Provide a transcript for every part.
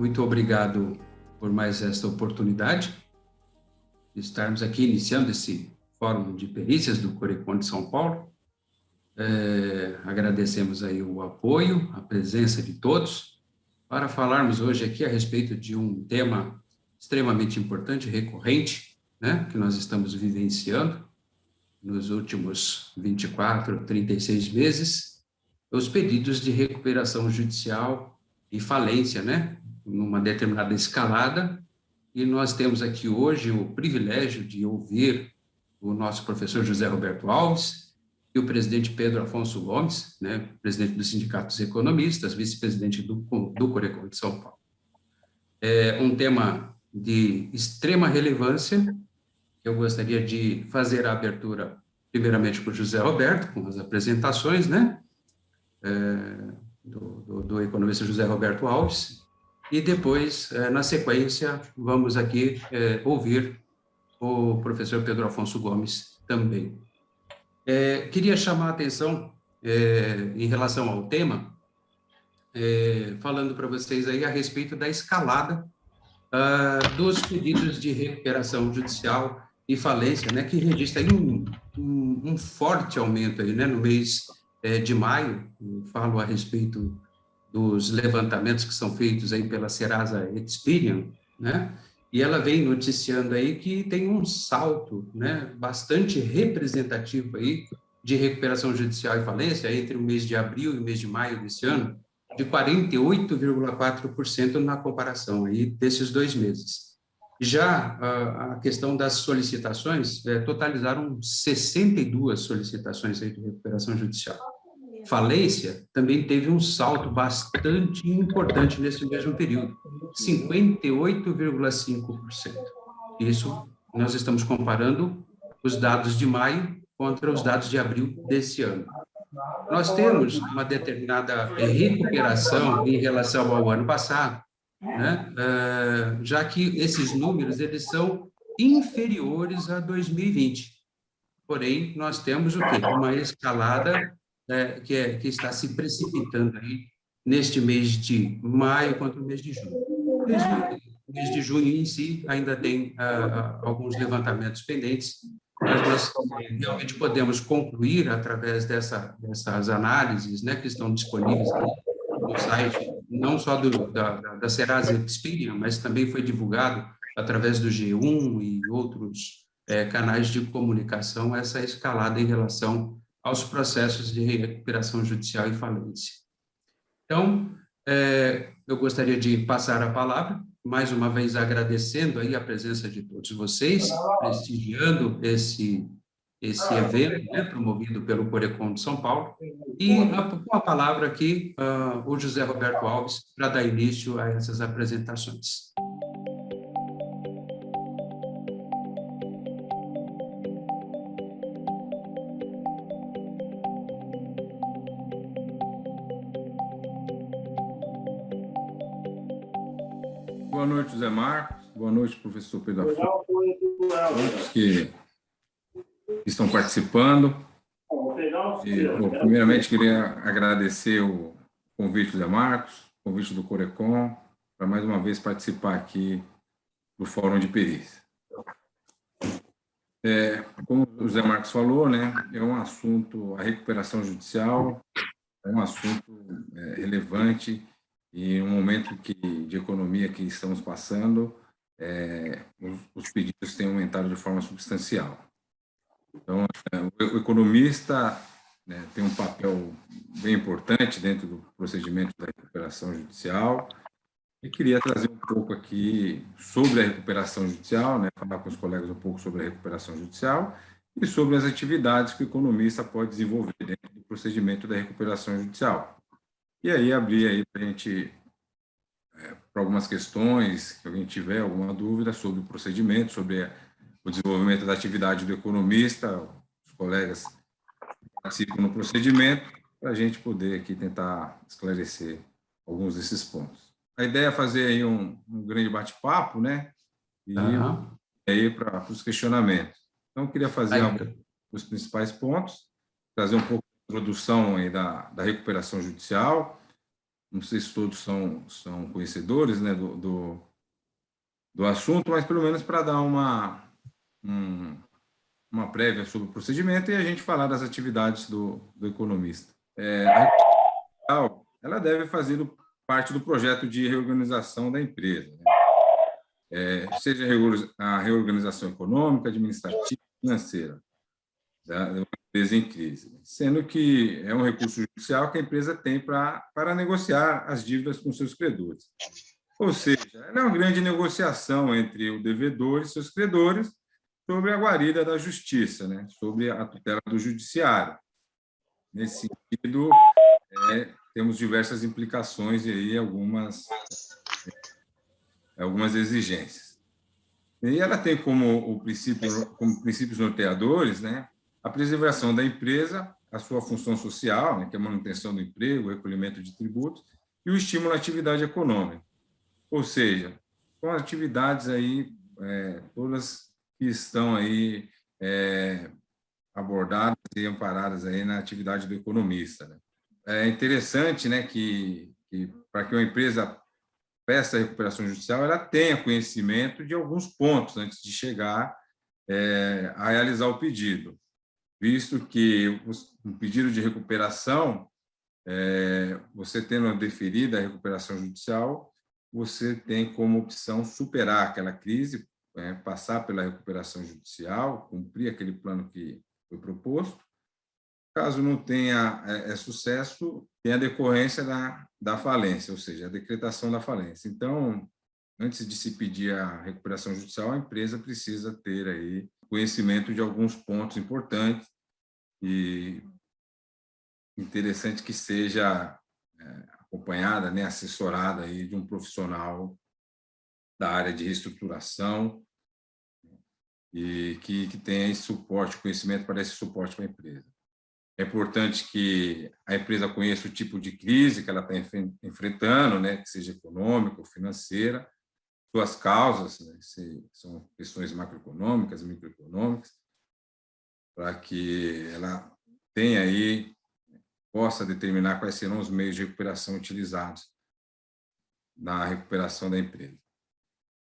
muito obrigado por mais esta oportunidade de estarmos aqui iniciando esse Fórum de Perícias do Corecon de São Paulo. Agradecemos aí o apoio, a presença de todos, para falarmos hoje aqui a respeito de um tema extremamente importante, recorrente, né, que nós estamos vivenciando nos últimos 24, 36 meses, os pedidos de recuperação judicial e falência, né, numa determinada escalada, e nós temos aqui hoje o privilégio de ouvir o nosso professor José Roberto Alves e o presidente Pedro Afonso Gomes, né, presidente do Sindicato dos Economistas, vice-presidente do Corecon de São Paulo. É um tema de extrema relevância. Eu gostaria de fazer a abertura, primeiramente, com o José Roberto, com as apresentações, né, do economista José Roberto Alves, e depois, na sequência, vamos aqui ouvir o professor Pedro Afonso Gomes também. Queria chamar a atenção em relação ao tema, falando para vocês aí a respeito da escalada dos pedidos de recuperação judicial e falência, né, que registra aí um forte aumento aí, né, no mês de maio. Eu falo a respeito dos levantamentos que são feitos aí pela Serasa Experian, né, e ela vem noticiando aí que tem um salto, né, bastante representativo aí de recuperação judicial e falência entre o mês de abril e o mês de maio desse ano, de 48,4% na comparação aí desses 2 meses. Já a questão das solicitações, totalizaram 62 solicitações aí de recuperação judicial. Falência também teve um salto bastante importante nesse mesmo período, 58,5%. Isso, nós estamos comparando os dados de maio contra os dados de abril desse ano. Nós temos uma determinada recuperação em relação ao ano passado, né? Já que esses números eles são inferiores a 2020. Porém, nós temos o quê? Uma escalada que está se precipitando aí neste mês de maio contra o mês de junho. O mês de junho em si ainda tem alguns levantamentos pendentes, mas nós realmente podemos concluir através dessas análises, né, que estão disponíveis no site, não só da Serasa Experian, mas também foi divulgado através do G1 e outros canais de comunicação, essa escalada em relação aos processos de recuperação judicial e falência. Então, eu gostaria de passar a palavra, mais uma vez agradecendo aí a presença de todos vocês, prestigiando esse evento, né, promovido pelo Corecon de São Paulo, e com a palavra aqui, o José Roberto Alves, para dar início a essas apresentações. Boa noite, José Marcos. Boa noite, professor Pedro Afonso. Todos que estão participando. Primeiramente, queria agradecer o convite do José Marcos, o convite do Corecon, para mais uma vez participar aqui do Fórum de Perícia. Como o José Marcos falou, né, é um assunto, a recuperação judicial é um assunto relevante. E no momento de economia que estamos passando, os pedidos têm aumentado de forma substancial. Então, o economista, né, tem um papel bem importante dentro do procedimento da recuperação judicial. E queria trazer um pouco aqui sobre a recuperação judicial, né, falar com os colegas um pouco sobre a recuperação judicial e sobre as atividades que o economista pode desenvolver dentro do procedimento da recuperação judicial. E aí abrir aí para a gente, para algumas questões, que alguém tiver alguma dúvida sobre o procedimento, sobre o desenvolvimento da atividade do economista, os colegas que participam no procedimento, para a gente poder aqui tentar esclarecer alguns desses pontos. A ideia é fazer aí um grande bate-papo, né? E aí para os questionamentos. Então, eu queria fazer os principais pontos, trazer um pouco de introdução aí da recuperação judicial, não sei se todos são conhecedores, né, do assunto, mas pelo menos para dar uma prévia sobre o procedimento e a gente falar das atividades do economista. A recuperação, ela deve fazer parte do projeto de reorganização da empresa, né? Seja a reorganização econômica, administrativa, financeira da empresa em crise, sendo que é um recurso judicial que a empresa tem para negociar as dívidas com seus credores. Ou seja, ela é uma grande negociação entre o devedor e seus credores sobre a guarida da justiça, né? Sobre a tutela do judiciário. Nesse sentido, temos diversas implicações e aí algumas exigências. E ela tem como princípios norteadores, né, a preservação da empresa, a sua função social, né, que é a manutenção do emprego, o recolhimento de tributos, e o estímulo à atividade econômica. Ou seja, são atividades aí, todas que estão aí abordadas e amparadas aí na atividade do economista, né? É interessante, né, que para que uma empresa peça a recuperação judicial, ela tenha conhecimento de alguns pontos antes de chegar a realizar o pedido, visto que um pedido de recuperação, você tendo deferida a recuperação judicial, você tem como opção superar aquela crise, passar pela recuperação judicial, cumprir aquele plano que foi proposto. Caso não tenha sucesso, tem a decorrência da falência, ou seja, a decretação da falência. Então, antes de se pedir a recuperação judicial, a empresa precisa ter aí conhecimento de alguns pontos importantes e interessante que seja acompanhada, né, assessorada aí de um profissional da área de reestruturação e que tenha esse suporte, conhecimento para esse suporte para a empresa. É importante que a empresa conheça o tipo de crise que ela está enfrentando, né, que seja econômica ou financeira, suas causas, né, se são questões macroeconômicas, microeconômicas, para que ela tenha aí, possa determinar quais serão os meios de recuperação utilizados na recuperação da empresa.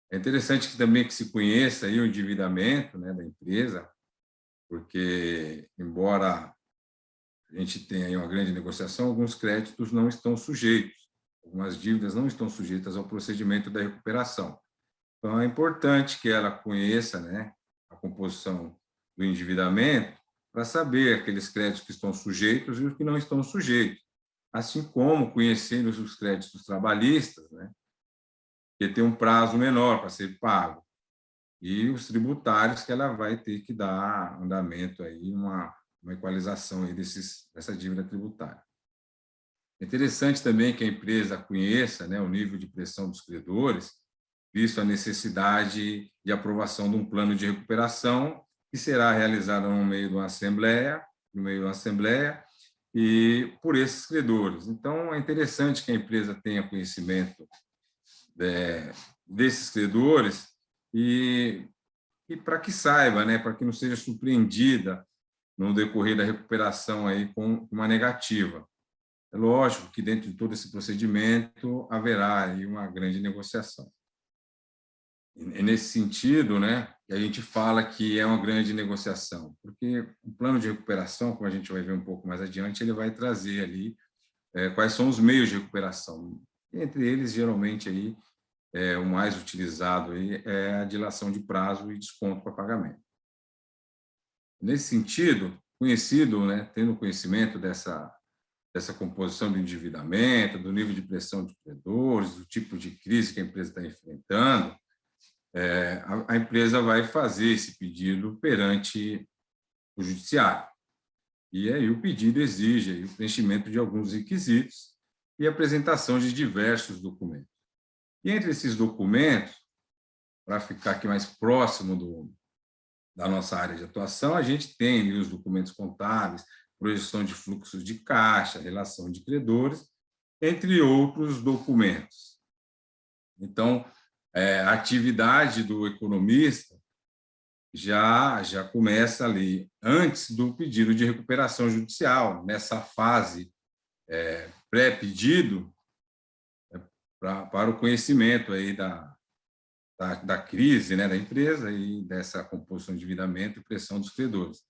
É interessante também que se conheça aí o endividamento, né, da empresa, porque, embora a gente tenha aí uma grande negociação, alguns créditos não estão sujeitos, algumas dívidas não estão sujeitas ao procedimento da recuperação. Então, é importante que ela conheça, né, a composição do endividamento para saber aqueles créditos que estão sujeitos e os que não estão sujeitos, assim como conhecer os créditos trabalhistas, né, que tem um prazo menor para ser pago, e os tributários que ela vai ter que dar andamento aí, uma equalização aí dessa dívida tributária. É interessante também que a empresa conheça, né, o nível de pressão dos credores, visto a necessidade de aprovação de um plano de recuperação que será realizado no meio de uma assembleia, e por esses credores. Então, é interessante que a empresa tenha conhecimento desses credores e para que saiba, né, para que não seja surpreendida no decorrer da recuperação aí com uma negativa. É lógico que dentro de todo esse procedimento haverá aí uma grande negociação. É nesse sentido, né, que a gente fala que é uma grande negociação, porque o plano de recuperação, como a gente vai ver um pouco mais adiante, ele vai trazer ali quais são os meios de recuperação. Entre eles, geralmente, aí, o mais utilizado aí é a dilação de prazo e desconto para pagamento. Nesse sentido, conhecido, né, tendo conhecimento dessa composição do endividamento, do nível de pressão de credores, do tipo de crise que a empresa está enfrentando, a empresa vai fazer esse pedido perante o judiciário. E aí o pedido exige aí o preenchimento de alguns requisitos e a apresentação de diversos documentos. E entre esses documentos, para ficar aqui mais próximo da nossa área de atuação, a gente tem os documentos contábeis, projeção de fluxos de caixa, relação de credores, entre outros documentos. Então, a atividade do economista já começa ali, antes do pedido de recuperação judicial, nessa fase pré-pedido, para o conhecimento aí da crise, né, da empresa e dessa composição de endividamento e pressão dos credores.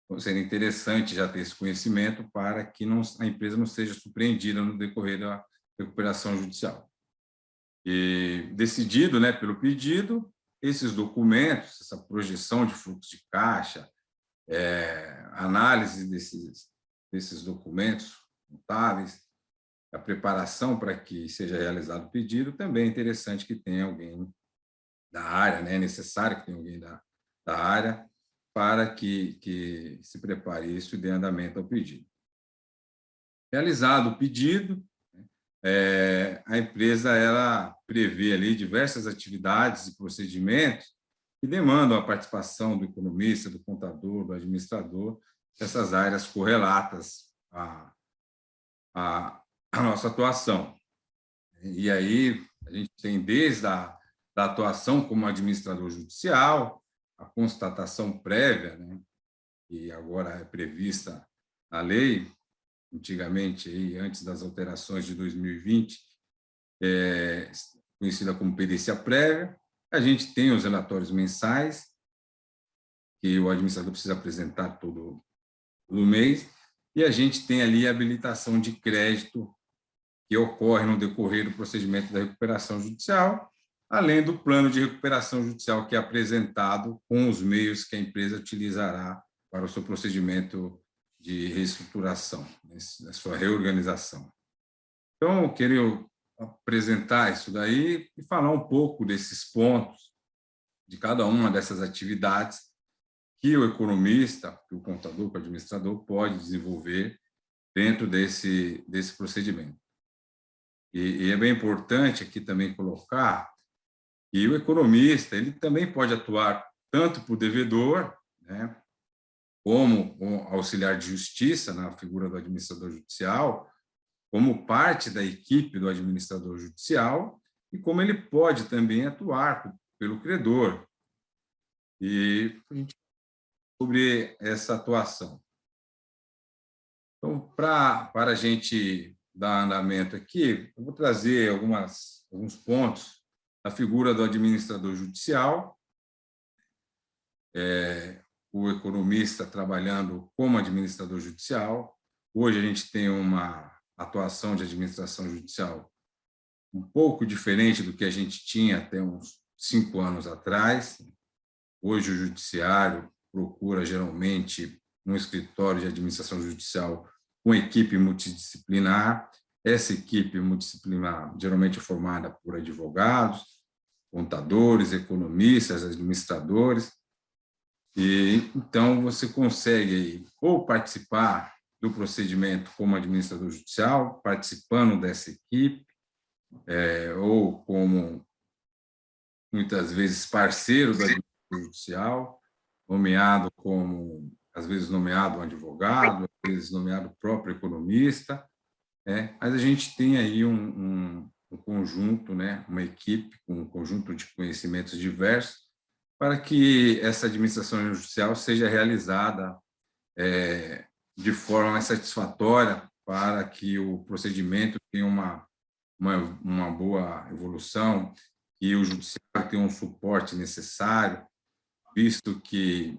Então, seria interessante já ter esse conhecimento para que a empresa não seja surpreendida no decorrer da recuperação judicial. E decidido, né, pelo pedido, esses documentos, essa projeção de fluxo de caixa, análise desses documentos contábeis, a preparação para que seja realizado o pedido, também é interessante que tenha alguém da área, né? É necessário que tenha alguém da área para que se prepare isso e dê andamento ao pedido. Realizado o pedido, a empresa ela prevê ali diversas atividades e procedimentos que demandam a participação do economista, do contador, do administrador, dessas áreas correlatas à nossa atuação. E aí a gente tem desde da atuação como administrador judicial, a constatação prévia, né, que agora é prevista na lei, antigamente, aí, antes das alterações de 2020, conhecida como perícia prévia. A gente tem os relatórios mensais, que o administrador precisa apresentar todo mês, e a gente tem ali a habilitação de crédito que ocorre no decorrer do procedimento da recuperação judicial, além do plano de recuperação judicial que é apresentado com os meios que a empresa utilizará para o seu procedimento de reestruturação, na sua reorganização. Então, eu queria apresentar isso daí e falar um pouco desses pontos, de cada uma dessas atividades que o economista, que o contador, que o administrador pode desenvolver dentro desse procedimento. E é bem importante aqui também colocar que o economista ele também pode atuar tanto por devedor, né, como auxiliar de justiça, na figura do administrador judicial, como parte da equipe do administrador judicial, e como ele pode também atuar pelo credor. E sobre essa atuação. Então, para a gente dar andamento aqui, eu vou trazer alguns pontos da figura do administrador judicial, o economista trabalhando como administrador judicial. Hoje a gente tem uma atuação de administração judicial um pouco diferente do que a gente tinha até uns 5 anos atrás. Hoje o judiciário procura geralmente um escritório de administração judicial com equipe multidisciplinar. Essa equipe multidisciplinar geralmente é formada por advogados, contadores, economistas, administradores. E então você consegue ou participar do procedimento como administrador judicial, participando dessa equipe, ou como muitas vezes parceiro do administrador judicial, às vezes nomeado um advogado, às vezes nomeado o próprio economista, mas a gente tem aí um conjunto, né, uma equipe com um conjunto de conhecimentos diversos para que essa administração judicial seja realizada de forma mais satisfatória para que o procedimento tenha uma boa evolução e o judiciário tenha um suporte necessário, visto que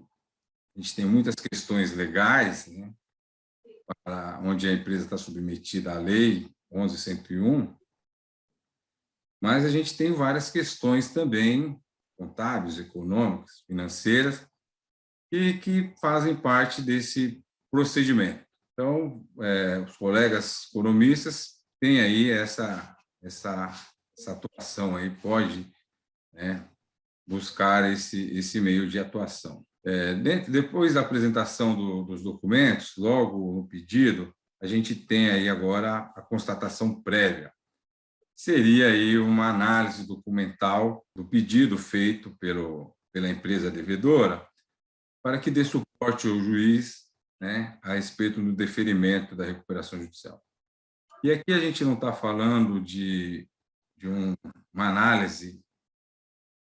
a gente tem muitas questões legais, né, onde a empresa está submetida à lei 11.101, mas a gente tem várias questões também contábeis, econômicas, financeiras, e que fazem parte desse procedimento. Então, os colegas economistas têm aí essa atuação aí, pode, né, buscar esse meio de atuação. Depois da apresentação dos documentos, logo no pedido, a gente tem aí agora a constatação prévia. Seria aí uma análise documental do pedido feito pela empresa devedora para que dê suporte ao juiz, né, a respeito do deferimento da recuperação judicial. E aqui a gente não está falando de uma análise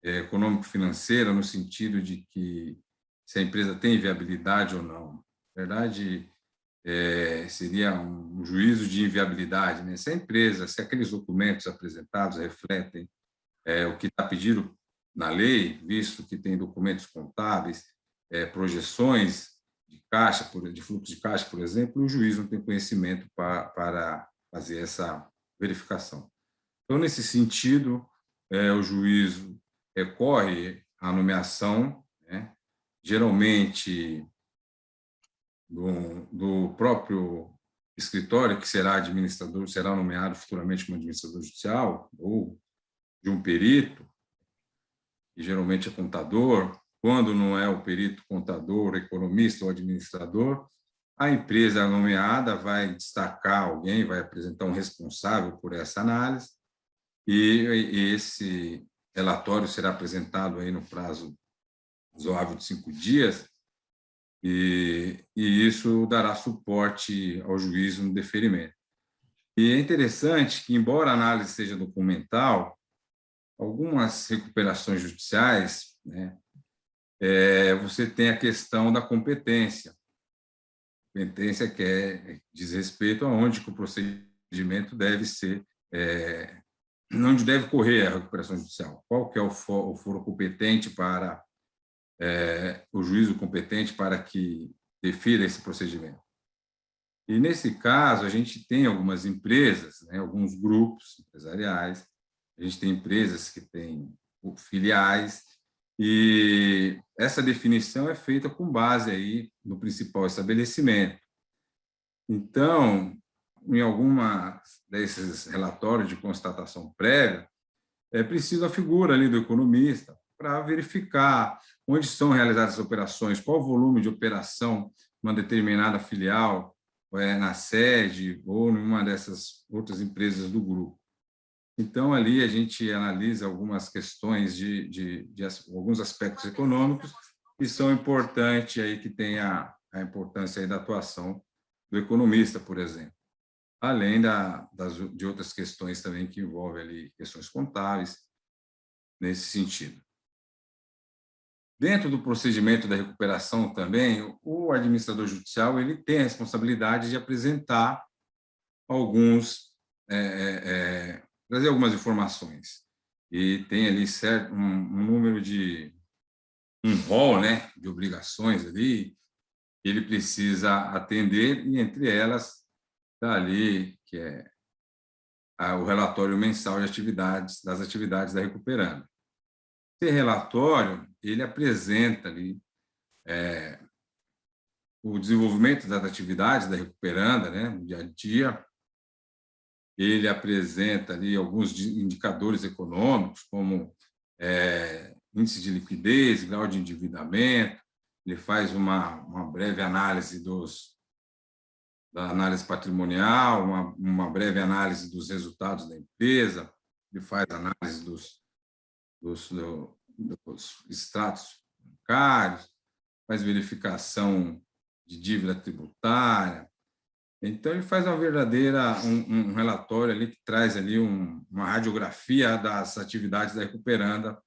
econômico-financeira no sentido de que se a empresa tem viabilidade ou não. Na verdade, seria um juízo de inviabilidade, né? Se a empresa, se aqueles documentos apresentados refletem o que está pedido na lei, visto que tem documentos contábeis, projeções de caixa, de fluxo de caixa, por exemplo, o juiz não tem conhecimento para fazer essa verificação. Então, nesse sentido, o juízo recorre à nomeação, né, geralmente do próprio escritório, que será administrador, será nomeado futuramente como administrador judicial, ou de um perito, que geralmente é contador. Quando não é o perito, contador, economista ou administrador, a empresa nomeada vai destacar alguém, vai apresentar um responsável por essa análise, e esse relatório será apresentado aí no prazo razoável de 5 dias, e isso dará suporte ao juízo no deferimento. E é interessante que, embora a análise seja documental, algumas recuperações judiciais, né, você tem a questão da competência. Competência que diz respeito aonde que o procedimento deve ser, onde deve correr a recuperação judicial. Qual que é o foro competente para o juízo competente para que defira esse procedimento. E, nesse caso, a gente tem algumas empresas, né, alguns grupos empresariais, a gente tem empresas que têm filiais, e essa definição é feita com base aí no principal estabelecimento. Então, em alguma desses relatórios de constatação prévia, é preciso a figura ali do economista para verificar onde são realizadas as operações, qual o volume de operação numa determinada filial, na sede ou numa dessas outras empresas do grupo. Então, ali a gente analisa algumas questões de alguns aspectos econômicos que são importantes, aí, que tem a importância aí da atuação do economista, por exemplo, além de outras questões também que envolvem ali questões contábeis, nesse sentido. Dentro do procedimento da recuperação também, o administrador judicial ele tem a responsabilidade de apresentar trazer algumas informações. E tem ali certo um número um rol, né, de obrigações ali, que ele precisa atender, e entre elas está ali, que é o relatório mensal das atividades da Recuperanda. Esse relatório, ele apresenta ali o desenvolvimento das atividades da Recuperanda, né, no dia a dia. Ele apresenta ali alguns indicadores econômicos, como índice de liquidez, grau de endividamento. Ele faz uma breve análise da análise patrimonial, uma breve análise dos resultados da empresa. Ele faz análise dos extratos bancários, faz verificação de dívida tributária. Então, ele faz um relatório ali que traz ali uma radiografia das atividades da Recuperanda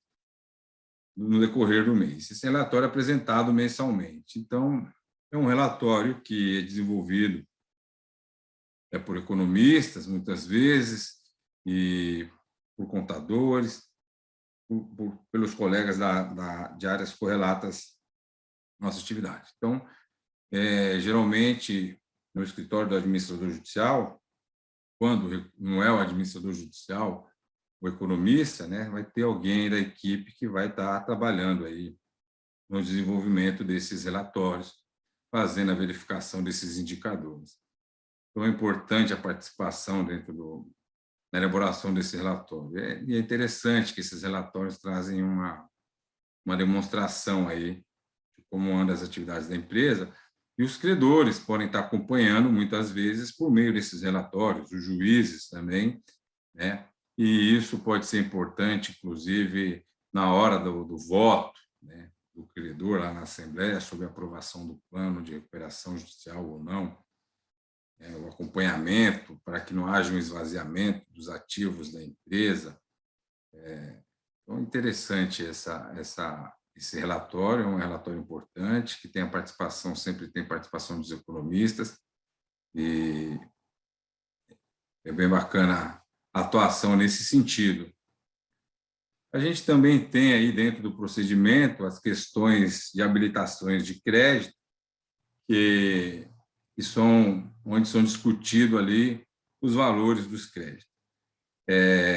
no decorrer do mês. Esse relatório é apresentado mensalmente. Então, é um relatório que é desenvolvido por economistas, muitas vezes, e por contadores, pelos colegas de áreas correlatas à nossa atividade. Então, geralmente, no escritório do administrador judicial, quando não é o administrador judicial, o economista, né, vai ter alguém da equipe que vai estar trabalhando aí no desenvolvimento desses relatórios, fazendo a verificação desses indicadores. Então, é importante a participação dentro da elaboração desse relatório. E é interessante que esses relatórios trazem uma demonstração aí de como andam as atividades da empresa, e os credores podem estar acompanhando, muitas vezes, por meio desses relatórios, os juízes também, né? E isso pode ser importante, inclusive, na hora do voto, né, do credor lá na Assembleia, sobre a aprovação do plano de recuperação judicial ou não, o acompanhamento para que não haja um esvaziamento dos ativos da empresa. Então, interessante esse relatório, é um relatório importante, que tem sempre tem participação dos economistas, E é bem bacana a atuação nesse sentido. A gente também tem aí dentro do procedimento as questões de habilitações de crédito, que são onde são discutidos ali os valores dos créditos.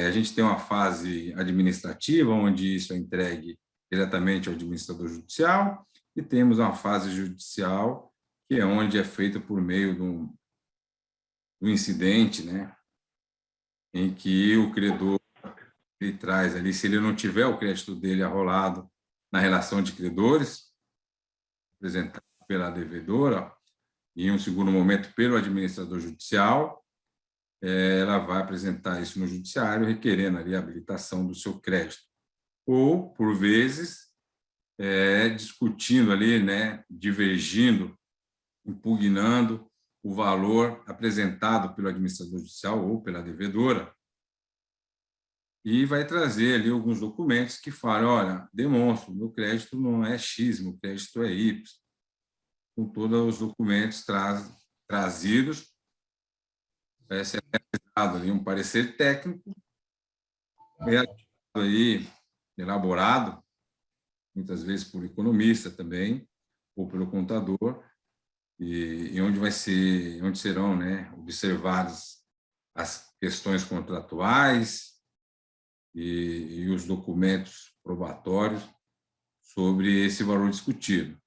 A gente tem uma fase administrativa, onde isso é entregue diretamente ao administrador judicial, e temos uma fase judicial, que é onde é feita por meio de um incidente, né, em que o credor ele traz ali, se ele não tiver o crédito dele arrolado na relação de credores, apresentado pela devedora, e em um segundo momento pelo administrador judicial, ela vai apresentar isso no judiciário, requerendo ali a habilitação do seu crédito. Ou, por vezes, discutindo ali, né, divergindo, impugnando o valor apresentado pelo administrador judicial ou pela devedora, e vai trazer ali alguns documentos que falam, olha, demonstro, meu crédito não é X, meu crédito é Y, com todos os documentos trazidos, vai ser realizado ali um parecer técnico, aí, elaborado, muitas vezes por economista também, ou pelo contador, e onde serão, né, observadas as questões contratuais e os documentos probatórios sobre esse valor discutido.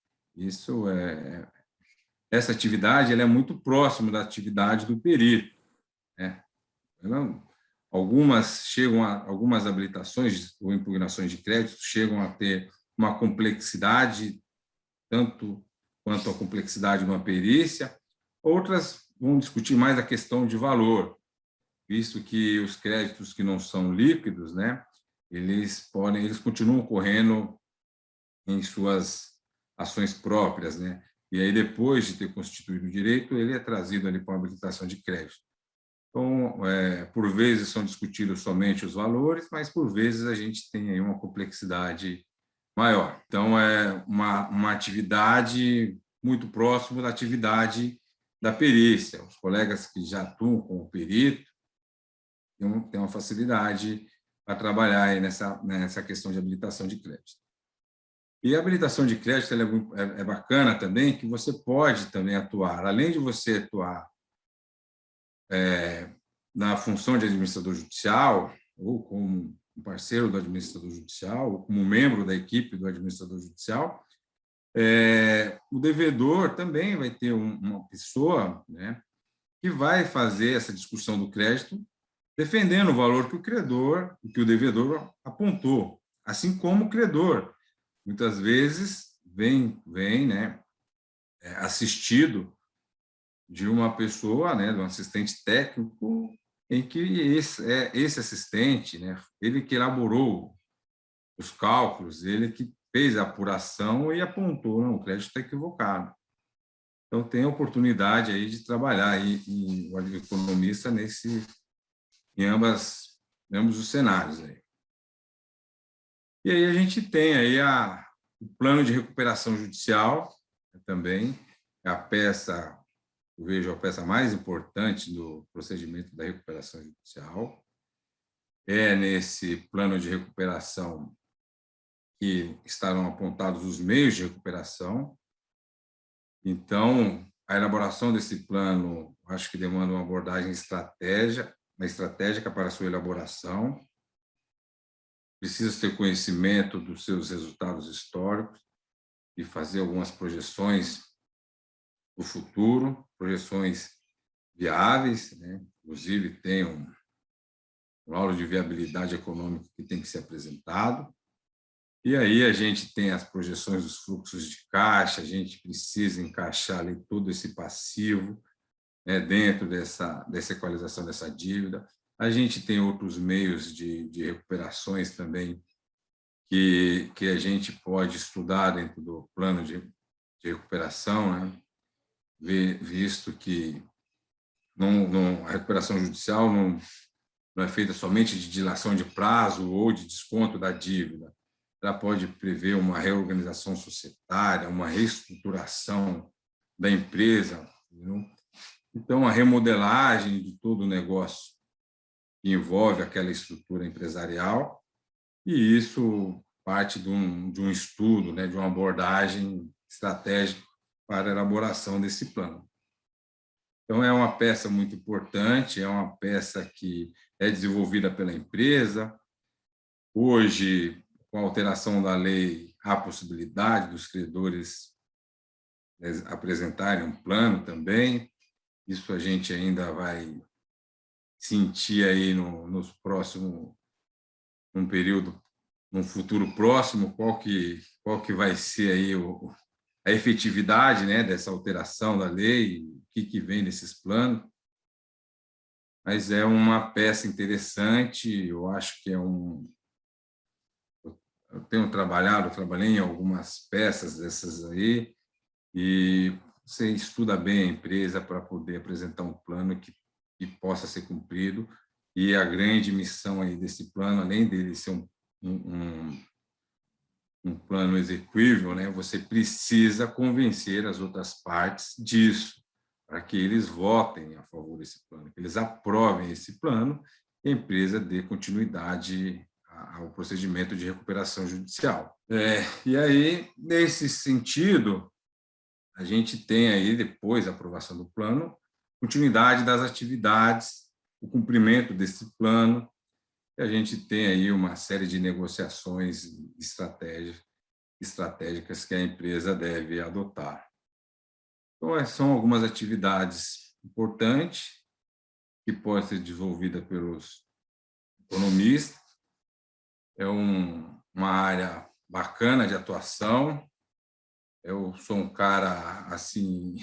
Essa atividade ela é muito próxima da atividade do perito, né? Algumas habilitações ou impugnações de crédito chegam a ter uma complexidade, tanto quanto a complexidade de uma perícia, outras vão discutir mais a questão de valor, visto que os créditos que não são líquidos, né, eles continuam correndo em suas ações próprias, né? E aí depois de ter constituído o direito, ele é trazido ali para a habilitação de crédito. Então, por vezes são discutidos somente os valores, mas por vezes a gente tem aí uma complexidade maior. Então, é uma atividade muito próxima da atividade da perícia. Os colegas que já atuam com o perito têm uma facilidade para trabalhar aí nessa questão de habilitação de crédito. E a habilitação de crédito é bacana também, que você pode também atuar, além de você atuar na função de administrador judicial, ou como um parceiro do administrador judicial, ou como membro da equipe do administrador judicial, o devedor também vai ter uma pessoa, né, que vai fazer essa discussão do crédito, defendendo o valor que o devedor apontou, assim como o credor. Muitas vezes vem, né, assistido de uma pessoa, né, de um assistente técnico, em que esse assistente, né, ele que elaborou os cálculos, ele que fez a apuração e apontou, não, o crédito está equivocado. Então, tem a oportunidade aí de trabalhar aí o economista em ambos os cenários. Aí. E aí a gente tem aí o plano de recuperação judicial, também, eu vejo a peça mais importante do procedimento da recuperação judicial. É nesse plano de recuperação que estarão apontados os meios de recuperação. Então, a elaboração desse plano, acho que demanda uma abordagem estratégica para a sua elaboração. Precisa ter conhecimento dos seus resultados históricos e fazer algumas projeções do futuro, projeções viáveis, né? Inclusive tem um laudo de viabilidade econômica que tem que ser apresentado. E aí a gente tem as projeções dos fluxos de caixa, a gente precisa encaixar ali todo esse passivo, né, dentro dessa equalização dessa dívida. A gente tem outros meios de recuperações também que a gente pode estudar dentro do plano de recuperação, né, visto que a recuperação judicial não é feita somente de dilação de prazo ou de desconto da dívida. Ela pode prever uma reorganização societária, uma reestruturação da empresa. Entendeu? Então, Então, a remodelagem de todo o negócio que envolve aquela estrutura empresarial, e isso parte de um estudo, né, de uma abordagem estratégica para a elaboração desse plano. Então, é uma peça muito importante, é uma peça que é desenvolvida pela empresa. Hoje, com a alteração da lei, há a possibilidade dos credores apresentarem um plano também. Isso a gente ainda vai sentir aí nos próximos, num período, num futuro próximo, qual que vai ser aí a efetividade, né, dessa alteração da lei, o que vem desses planos. Mas é uma peça interessante, eu acho que eu trabalhei em algumas peças dessas aí, e você estuda bem a empresa para poder apresentar um plano que possa ser cumprido, e a grande missão aí desse plano, além dele ser um plano execuível, né, você precisa convencer as outras partes disso, para que eles votem a favor desse plano, que eles aprovem esse plano e a empresa dê continuidade ao procedimento de recuperação judicial. E aí, nesse sentido, a gente tem aí, depois da aprovação do plano, continuidade das atividades, o cumprimento desse plano, e a gente tem aí uma série de negociações estratégicas que a empresa deve adotar. Então, são algumas atividades importantes que podem ser desenvolvidas pelos economistas. É uma área bacana de atuação. Eu sou um cara, assim,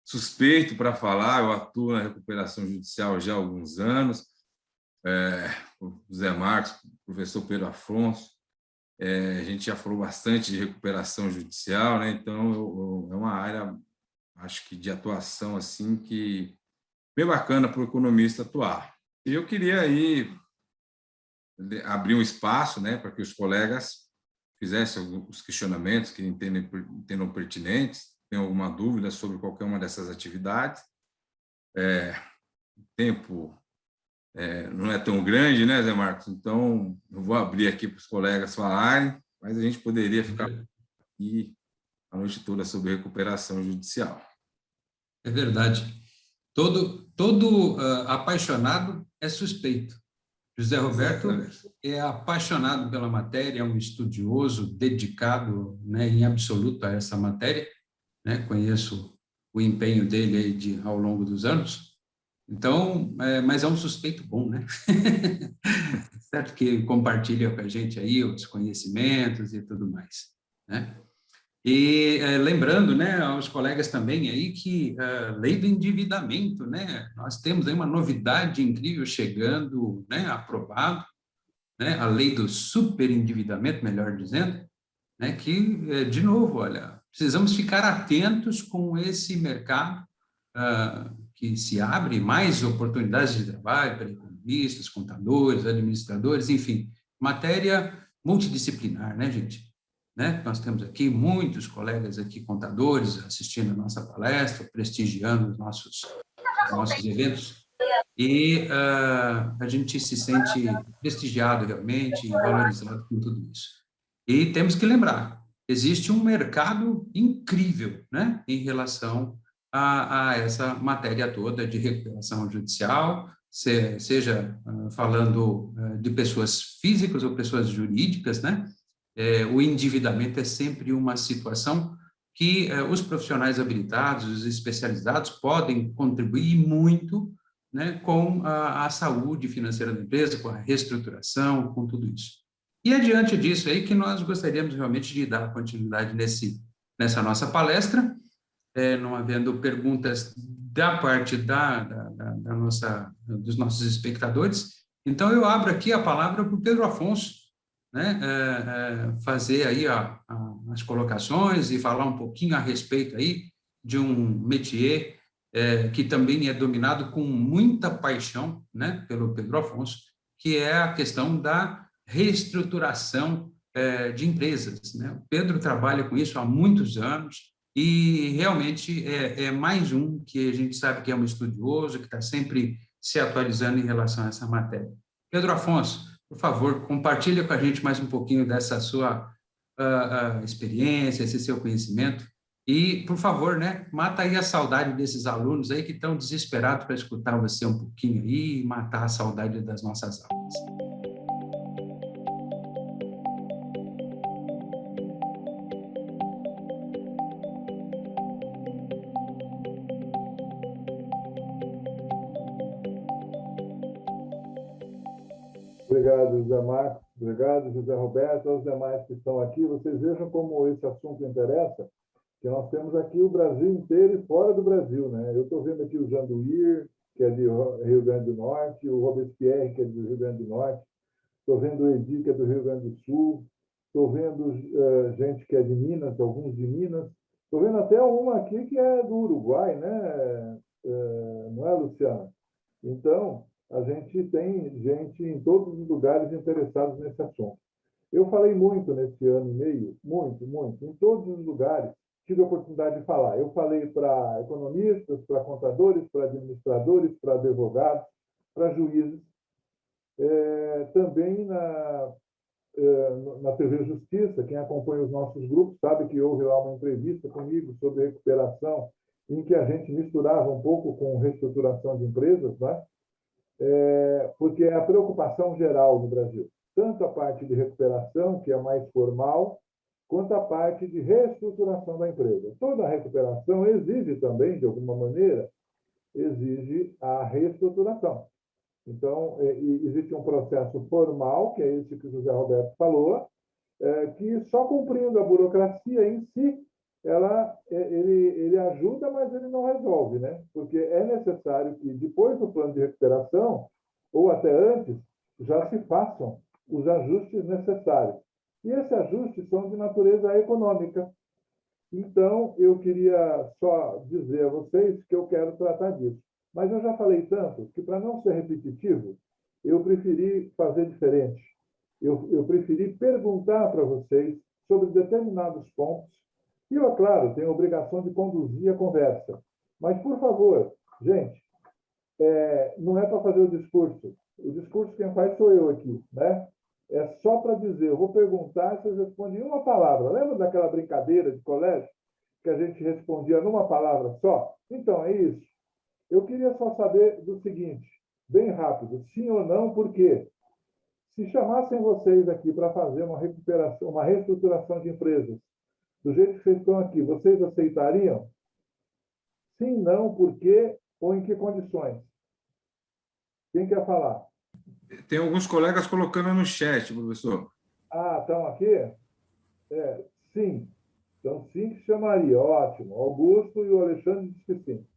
suspeito para falar, eu atuo na recuperação judicial já há alguns anos. O Zé Marcos, o professor Pedro Afonso, a gente já falou bastante de recuperação judicial, né? Então, é uma área, acho que de atuação, assim, que bem bacana para o economista atuar. E eu queria aí abrir um espaço, né, para que os colegas fizessem os questionamentos que entendam pertinentes, tenham alguma dúvida sobre qualquer uma dessas atividades. O tempo não é tão grande, né, Zé Marcos? Então, eu vou abrir aqui para os colegas falarem, mas a gente poderia ficar aqui a noite toda sobre recuperação judicial. É verdade. Todo apaixonado é suspeito. José Roberto é apaixonado pela matéria, é um estudioso, dedicado, né, em absoluto a essa matéria, né? Conheço o empenho dele aí ao longo dos anos. Então, mas é um suspeito bom, né? Certo que compartilha com a gente aí os conhecimentos e tudo mais, né? E lembrando, né, aos colegas também aí que a lei do endividamento, né, nós temos aí uma novidade incrível chegando, né, aprovado, né, a lei do superendividamento, melhor dizendo, né, que, de novo, olha, precisamos ficar atentos com esse mercado que se abre, mais oportunidades de trabalho para economistas, contadores, administradores, enfim, matéria multidisciplinar, né, gente? Né? Nós temos aqui muitos colegas aqui, contadores, assistindo a nossa palestra, prestigiando os nossos eventos, e a gente se sente prestigiado realmente e valorizado com tudo isso. E temos que lembrar, existe um mercado incrível, né, em relação a essa matéria toda de recuperação judicial, seja falando de pessoas físicas ou pessoas jurídicas, né? O endividamento é sempre uma situação que os profissionais habilitados, os especializados, podem contribuir muito, né, com a saúde financeira da empresa, com a reestruturação, com tudo isso. E é diante disso aí que nós gostaríamos realmente de dar continuidade nessa nossa palestra, não havendo perguntas da parte dos nossos espectadores. Então, eu abro aqui a palavra para o Pedro Afonso, né, fazer aí as colocações e falar um pouquinho a respeito aí de um métier que também é dominado com muita paixão, né, pelo Pedro Afonso, que é a questão da reestruturação de empresas, né? O Pedro trabalha com isso há muitos anos e realmente é mais um que a gente sabe que é um estudioso, que está sempre se atualizando em relação a essa matéria. Pedro Afonso, por favor, compartilha com a gente mais um pouquinho dessa sua experiência, esse seu conhecimento, e, por favor, né, mata aí a saudade desses alunos aí que estão desesperados para escutar você um pouquinho aí e matar a saudade das nossas aulas. Obrigado, José Marcos. Obrigado, José Roberto, aos demais que estão aqui. Vocês vejam como esse assunto interessa, que nós temos aqui o Brasil inteiro e fora do Brasil, né? Eu estou vendo aqui o Janduir, que é de Rio Grande do Norte, o Robespierre, que é do Rio Grande do Norte, estou vendo o Edi, que é do Rio Grande do Sul, estou vendo gente que é de Minas, alguns de Minas, estou vendo até uma aqui que é do Uruguai, né? Não é, Luciana? Então, a gente tem gente em todos os lugares interessados nesse assunto. Eu falei muito nesse ano e meio, muito, muito, em todos os lugares, tive a oportunidade de falar. Eu falei para economistas, para contadores, para administradores, para advogados, para juízes, também na TV Justiça. Quem acompanha os nossos grupos sabe que houve lá uma entrevista comigo sobre recuperação, em que a gente misturava um pouco com reestruturação de empresas, né? Porque é a preocupação geral no Brasil, tanto a parte de recuperação, que é mais formal, quanto a parte de reestruturação da empresa. Toda recuperação exige também, de alguma maneira, exige a reestruturação. Então, existe um processo formal, que é esse que o José Roberto falou, que só cumprindo a burocracia em si, ele ajuda, mas ele não resolve, né? Porque é necessário que, depois do plano de recuperação, ou até antes, já se façam os ajustes necessários. E esses ajustes são de natureza econômica. Então, eu queria só dizer a vocês que eu quero tratar disso. Mas eu já falei tanto que, para não ser repetitivo, eu preferi fazer diferente. Eu preferi perguntar para vocês sobre determinados pontos. E eu, claro, tenho a obrigação de conduzir a conversa. Mas, por favor, gente, não é para fazer o discurso. O discurso quem faz sou eu aqui, né? É só para dizer, eu vou perguntar e vocês respondem uma palavra. Lembra daquela brincadeira de colégio que a gente respondia numa palavra só? Então, é isso. Eu queria só saber do seguinte, bem rápido, sim ou não, por quê? Se chamassem vocês aqui para fazer uma recuperação, uma reestruturação de empresas, do jeito que vocês estão aqui, vocês aceitariam? Sim, não, por quê ou em que condições? Quem quer falar? Tem alguns colegas colocando no chat, professor. Ah, estão aqui? Sim. Então, sim que chamaria. Ótimo. Augusto e o Alexandre disse que sim.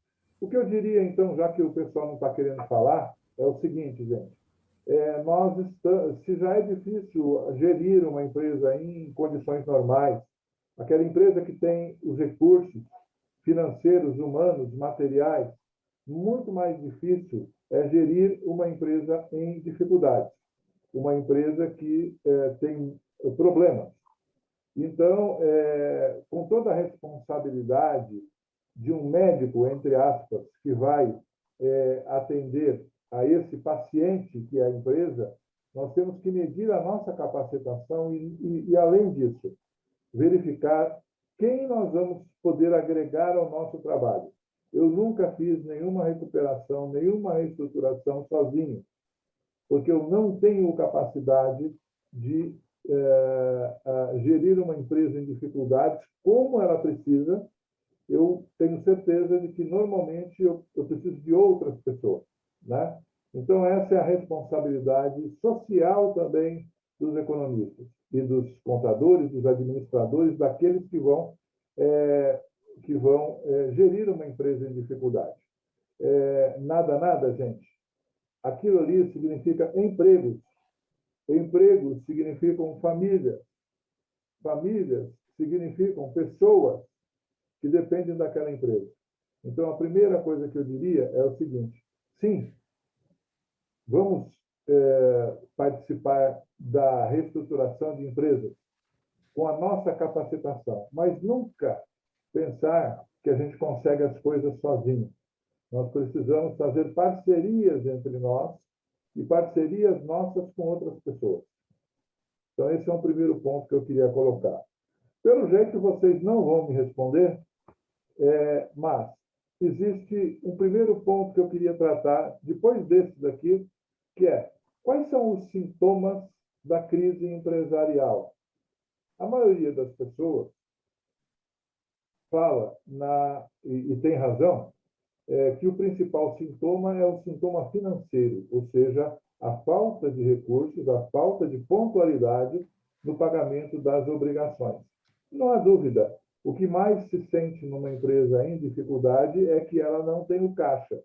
O que eu diria, então, já que o pessoal não está querendo falar, é o seguinte, gente. Se já é difícil gerir uma empresa em condições normais, aquela empresa que tem os recursos financeiros, humanos, materiais, muito mais difícil é gerir uma empresa em dificuldades, uma empresa que tem problemas. Então, com toda a responsabilidade de um médico, entre aspas, que vai atender a esse paciente que é a empresa, nós temos que medir a nossa capacitação e além disso, verificar quem nós vamos poder agregar ao nosso trabalho. Eu nunca fiz nenhuma recuperação, nenhuma reestruturação sozinho, porque eu não tenho capacidade de gerir uma empresa em dificuldades como ela precisa. Eu tenho certeza de que, normalmente, eu preciso de outras pessoas, né? Então, essa é a responsabilidade social também dos economistas e dos contadores, dos administradores, daqueles que vão gerir uma empresa em dificuldade. Nada, gente. Aquilo ali significa empregos. Empregos significam família. Famílias significam pessoas que dependem daquela empresa. Então, a primeira coisa que eu diria é o seguinte: sim, vamos participar da reestruturação de empresas com a nossa capacitação, mas nunca pensar que a gente consegue as coisas sozinho. Nós precisamos fazer parcerias entre nós e parcerias nossas com outras pessoas. Então, esse é um primeiro ponto que eu queria colocar. Pelo jeito, vocês não vão me responder, mas existe um primeiro ponto que eu queria tratar, depois desse daqui, que é: quais são os sintomas da crise empresarial? A maioria das pessoas fala, e tem razão, que o principal sintoma é o sintoma financeiro, ou seja, a falta de recursos, a falta de pontualidade no pagamento das obrigações. Não há dúvida, o que mais se sente numa empresa em dificuldade é que ela não tem o caixa.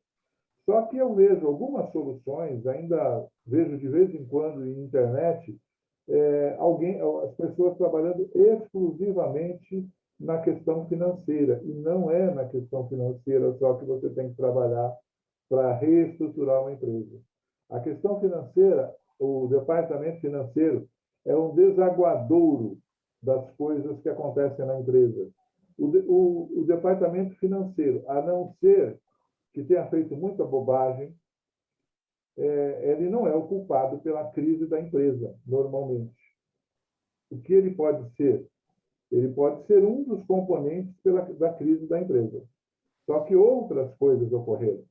Só que eu vejo algumas soluções, ainda vejo de vez em quando em internet, as pessoas trabalhando exclusivamente na questão financeira. E não é na questão financeira só que você tem que trabalhar para reestruturar uma empresa. A questão financeira, o departamento financeiro, é um desaguadouro das coisas que acontecem na empresa. O departamento financeiro, a não ser que tenha feito muita bobagem, ele não é o culpado pela crise da empresa, normalmente. O que ele pode ser? Ele pode ser um dos componentes da crise da empresa. Só que outras coisas ocorreram.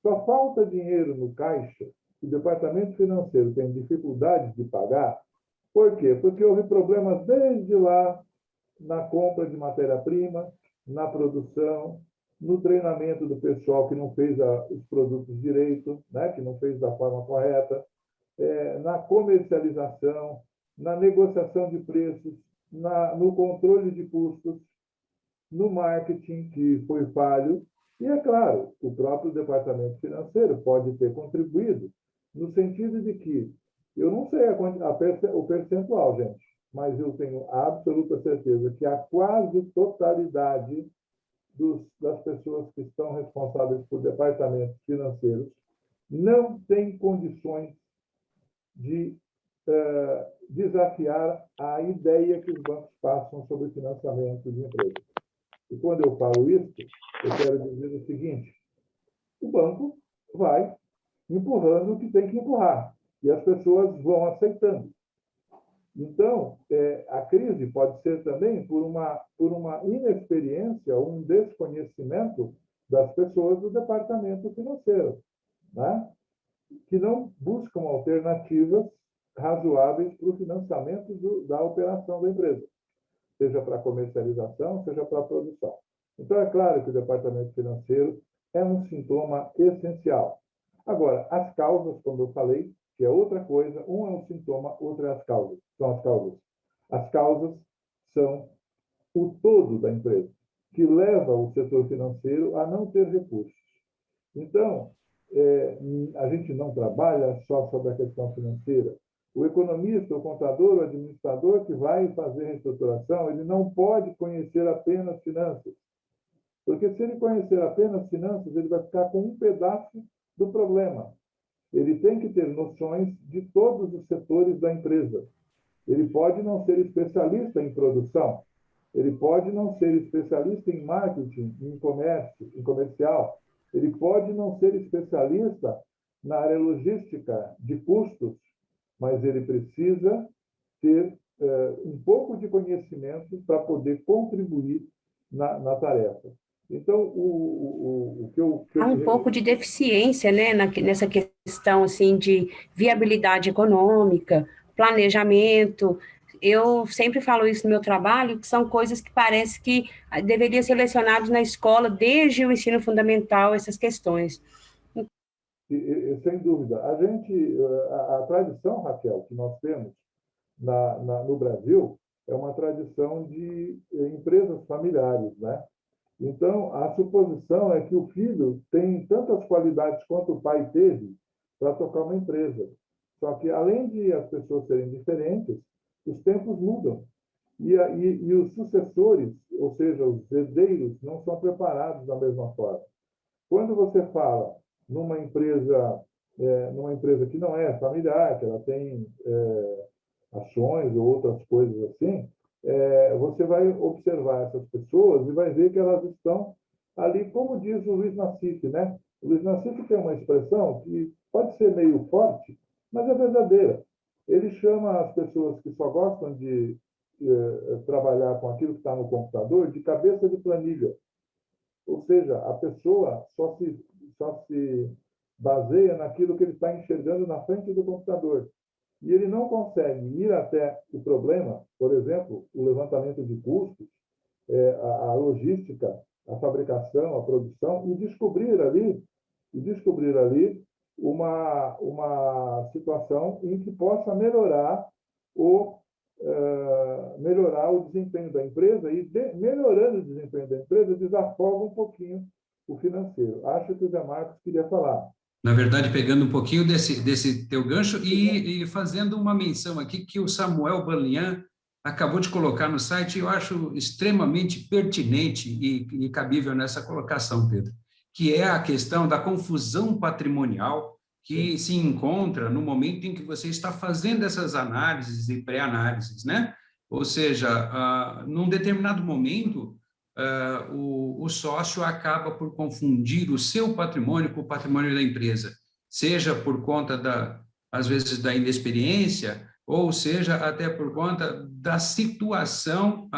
Só falta dinheiro no caixa, o departamento financeiro tem dificuldade de pagar. Por quê? Porque houve problemas desde lá na compra de matéria-prima, na produção, no treinamento do pessoal que não fez os produtos direito, né, que não fez da forma correta, na comercialização, na negociação de preços, no controle de custos, no marketing, que foi falho. E, é claro, o próprio departamento financeiro pode ter contribuído no sentido de que, eu não sei o percentual, gente, mas eu tenho absoluta certeza que a quase totalidade das pessoas que estão responsáveis por departamentos financeiros não tem condições de desafiar a ideia que os bancos passam sobre financiamento de empresas. E quando eu falo isso, eu quero dizer o seguinte: o banco vai empurrando o que tem que empurrar, e as pessoas vão aceitando. Então, a crise pode ser também por uma inexperiência, um desconhecimento das pessoas do departamento financeiro, né? Que não buscam alternativas razoáveis para o financiamento da operação da empresa, seja para comercialização, seja para produção. Então, é claro que o departamento financeiro é um sintoma essencial. Agora, as causas, como eu falei, que é outra coisa, um é um sintoma, outro é as causas. São as causas. As causas são o todo da empresa, que leva o setor financeiro a não ter recursos. Então, a gente não trabalha só sobre a questão financeira. O economista, o contador, o administrador que vai fazer a reestruturação, ele não pode conhecer apenas finanças. Porque se ele conhecer apenas finanças, ele vai ficar com um pedaço do problema. Ele tem que ter noções de todos os setores da empresa. Ele pode não ser especialista em produção, ele pode não ser especialista em marketing, em comércio, em comercial, ele pode não ser especialista na área logística de custos, mas ele precisa ter um pouco de conhecimento para poder contribuir na tarefa. Então, o que eu... Há um pouco de deficiência, né, nessa questão assim, de viabilidade econômica, planejamento. Eu sempre falo isso no meu trabalho, que são coisas que parece que deveriam ser lecionadas na escola desde o ensino fundamental, essas questões. Sem dúvida. A tradição, Raquel, que nós temos no Brasil é uma tradição de empresas familiares, né? Então, a suposição é que o filho tem tantas qualidades quanto o pai teve para tocar uma empresa. Só que, além de as pessoas serem diferentes, os tempos mudam. E os sucessores, ou seja, os herdeiros, não são preparados da mesma forma. Quando você fala numa empresa que não é familiar, que ela tem ações ou outras coisas assim, você vai observar essas pessoas e vai ver que elas estão ali, como diz o Luiz Nassif, né? O Luiz Nassif tem uma expressão que pode ser meio forte, mas é verdadeira. Ele chama as pessoas que só gostam de trabalhar com aquilo que está no computador de cabeça de planilha. Ou seja, a pessoa só se baseia naquilo que ele está enxergando na frente do computador. E ele não consegue ir até o problema, por exemplo, o levantamento de custos, a logística, a fabricação, a produção, e descobrir ali uma situação em que possa melhorar o desempenho da empresa e, melhorando o desempenho da empresa, desafoga um pouquinho o financeiro. Acho que o Zé Marcos queria falar. Na verdade, pegando um pouquinho desse teu gancho e fazendo uma menção aqui que o Samuel Balian acabou de colocar no site, eu acho extremamente pertinente e cabível nessa colocação, Pedro, que é a questão da confusão patrimonial que se encontra no momento em que você está fazendo essas análises e pré-análises, né? Ou seja, num determinado momento, o sócio acaba por confundir o seu patrimônio com o patrimônio da empresa, seja por conta, às vezes, da inexperiência, ou seja, até por conta da situação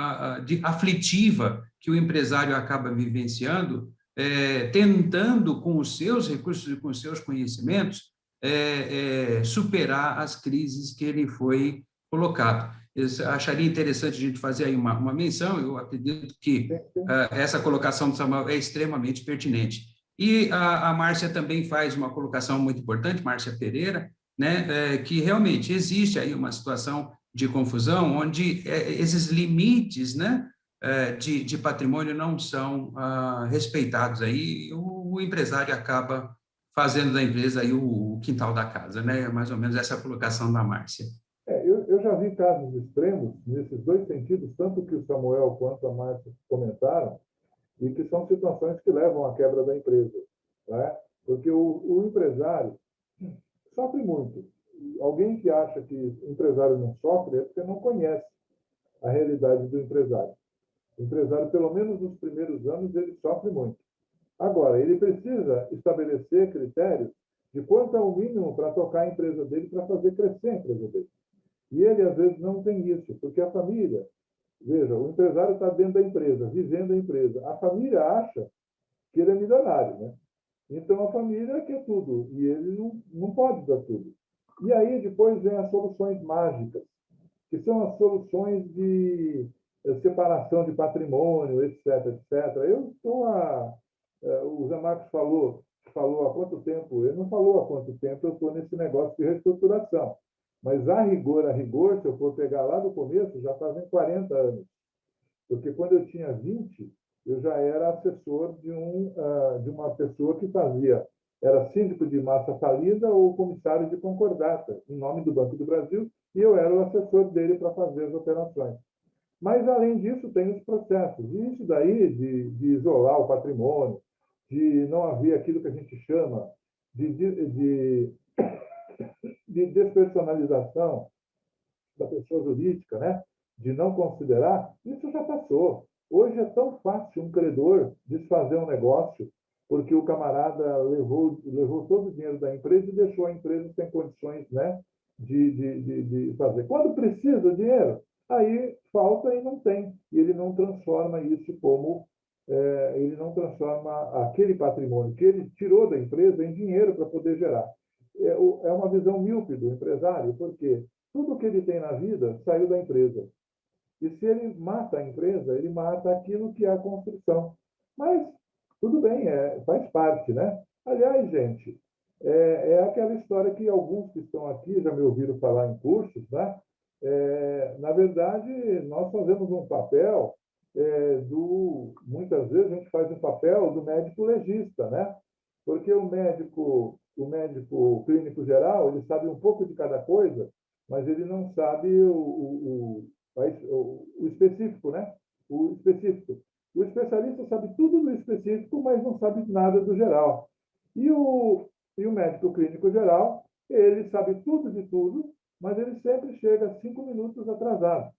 aflitiva que o empresário acaba vivenciando, tentando, com os seus recursos e com os seus conhecimentos, superar as crises que ele foi colocado. Eu acharia interessante a gente fazer aí uma menção, eu acredito que essa colocação do Samuel é extremamente pertinente. E a Márcia também faz uma colocação muito importante, Márcia Pereira, né, que realmente existe aí uma situação de confusão, onde esses limites, né, de patrimônio não são respeitados aí, o empresário acaba fazendo da empresa aí o quintal da casa, né? Mais ou menos essa é a colocação da Márcia. Eu já vi casos extremos nesses dois sentidos, tanto que o Samuel quanto a Márcia comentaram, e que são situações que levam à quebra da empresa, né? Porque o empresário sofre muito. Alguém que acha que o empresário não sofre é porque não conhece a realidade do empresário. O empresário, pelo menos nos primeiros anos, ele sofre muito. Agora, ele precisa estabelecer critérios de quanto é o mínimo para tocar a empresa dele, para fazer crescer a empresa dele. E ele, às vezes, não tem isso, porque a família... Veja, o empresário está dentro da empresa, vivendo a empresa. A família acha que ele é milionário, né? Então, a família quer tudo, e ele não pode dar tudo. E aí, depois, vem as soluções mágicas, que são as soluções de separação de patrimônio, etc, etc. O Zé Marcos falou há quanto tempo, ele não falou há quanto tempo eu estou nesse negócio de reestruturação. Mas, a rigor, se eu for pegar lá do começo, já fazem 40 anos. Porque quando eu tinha 20, eu já era assessor de uma pessoa que era síndico de massa falida ou comissário de concordata, em nome do Banco do Brasil, e eu era o assessor dele para fazer as operações. Mas, além disso, tem os processos. E isso daí de isolar o patrimônio, de não haver aquilo que a gente chama de despersonalização da pessoa jurídica, né? De não considerar, isso já passou. Hoje é tão fácil um credor desfazer um negócio porque o camarada levou todo o dinheiro da empresa e deixou a empresa sem condições, né, de fazer. Quando precisa do dinheiro, aí falta e não tem. E ele não transforma isso ele não transforma aquele patrimônio que ele tirou da empresa em dinheiro para poder gerar. É uma visão míope do empresário, porque tudo que ele tem na vida saiu da empresa. E se ele mata a empresa, ele mata aquilo que é a construção. Mas, tudo bem, faz parte, né? Aliás, gente, é aquela história que alguns que estão aqui já me ouviram falar em cursos, né? Na verdade, nós fazemos um papel muitas vezes a gente faz um papel do médico legista, né? Porque o médico clínico geral, ele sabe um pouco de cada coisa, mas ele não sabe o específico, né? O específico. O especialista sabe tudo do específico, mas não sabe nada do geral. E o médico clínico geral, ele sabe tudo de tudo, mas ele sempre chega 5 minutos atrasado.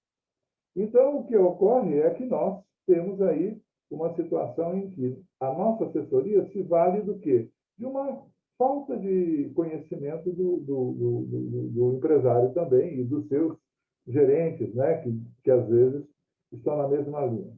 Então, o que ocorre é que nós temos aí uma situação em que a nossa assessoria se vale do quê? De uma falta de conhecimento do empresário também e dos seus gerentes, né, que às vezes estão na mesma linha.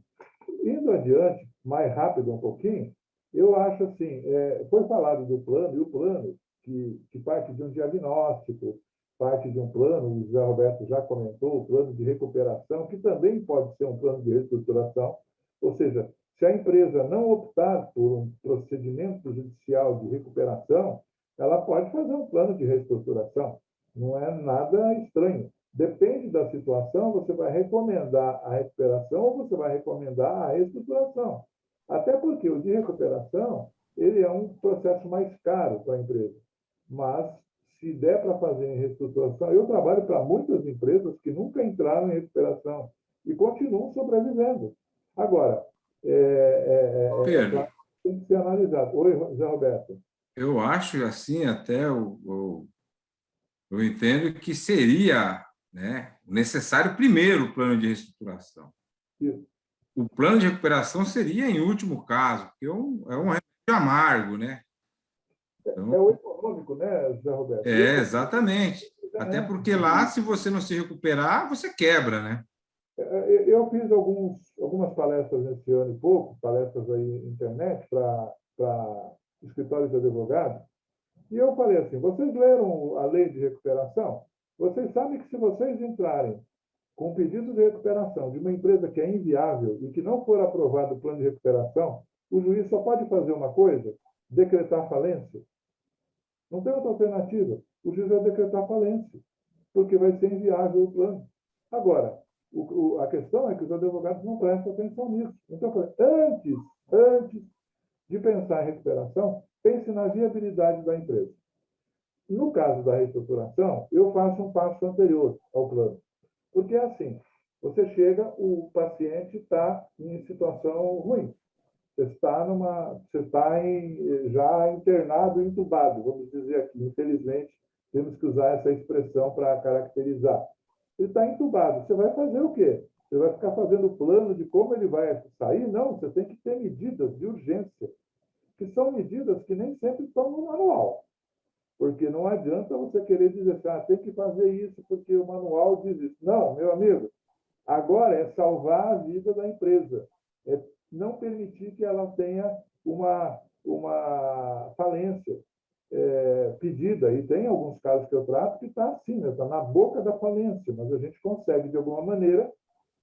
Indo adiante, mais rápido um pouquinho, eu acho assim, foi falado do plano, e o plano, que parte de um diagnóstico, parte de um plano, o José Roberto já comentou, o plano de recuperação, que também pode ser um plano de reestruturação, ou seja, se a empresa não optar por um procedimento judicial de recuperação, ela pode fazer um plano de reestruturação. Não é nada estranho. Depende da situação, você vai recomendar a recuperação ou você vai recomendar a reestruturação. Até porque o de recuperação, ele é um processo mais caro para a empresa. Mas, se der para fazer em reestruturação, eu trabalho para muitas empresas que nunca entraram em recuperação e continuam sobrevivendo. Agora, Pedro, claro que tem que ser analisado. Oi, Zé Roberto. eu acho assim, até eu entendo que seria, né, necessário primeiro o plano de reestruturação. Isso. O plano de recuperação seria em último caso, porque é um remédio amargo, né? Então, É o econômico, né, Zé Roberto? exatamente. Até porque lá, se você não se recuperar, você quebra, né? Eu fiz algumas palestras nesse ano e pouco, palestras aí na internet para escritórios de advogados, e eu falei assim, vocês leram a lei de recuperação? Vocês sabem que se vocês entrarem com um pedido de recuperação de uma empresa que é inviável e que não for aprovado o plano de recuperação, o juiz só pode fazer uma coisa, decretar falência. Não tem outra alternativa. O juiz vai decretar falência, porque vai ser inviável o plano. Agora, a questão é que os advogados não prestam atenção nisso. Então, antes de pensar em recuperação, pense na viabilidade da empresa. No caso da reestruturação, eu faço um passo anterior ao plano. Porque é assim, você chega, o paciente está em situação ruim. Você está já internado, entubado, vamos dizer aqui. Infelizmente, temos que usar essa expressão para caracterizar. Ele está entubado. Você vai fazer o quê? Você vai ficar fazendo o plano de como ele vai sair? Não, você tem que ter medidas de urgência, que são medidas que nem sempre estão no manual. Porque não adianta você querer dizer assim, tem que fazer isso porque o manual diz isso. Não, meu amigo, agora é salvar a vida da empresa. É não permitir que ela tenha uma falência pedida. E tem alguns casos que eu trato que está assim, está na boca da falência, mas a gente consegue, de alguma maneira,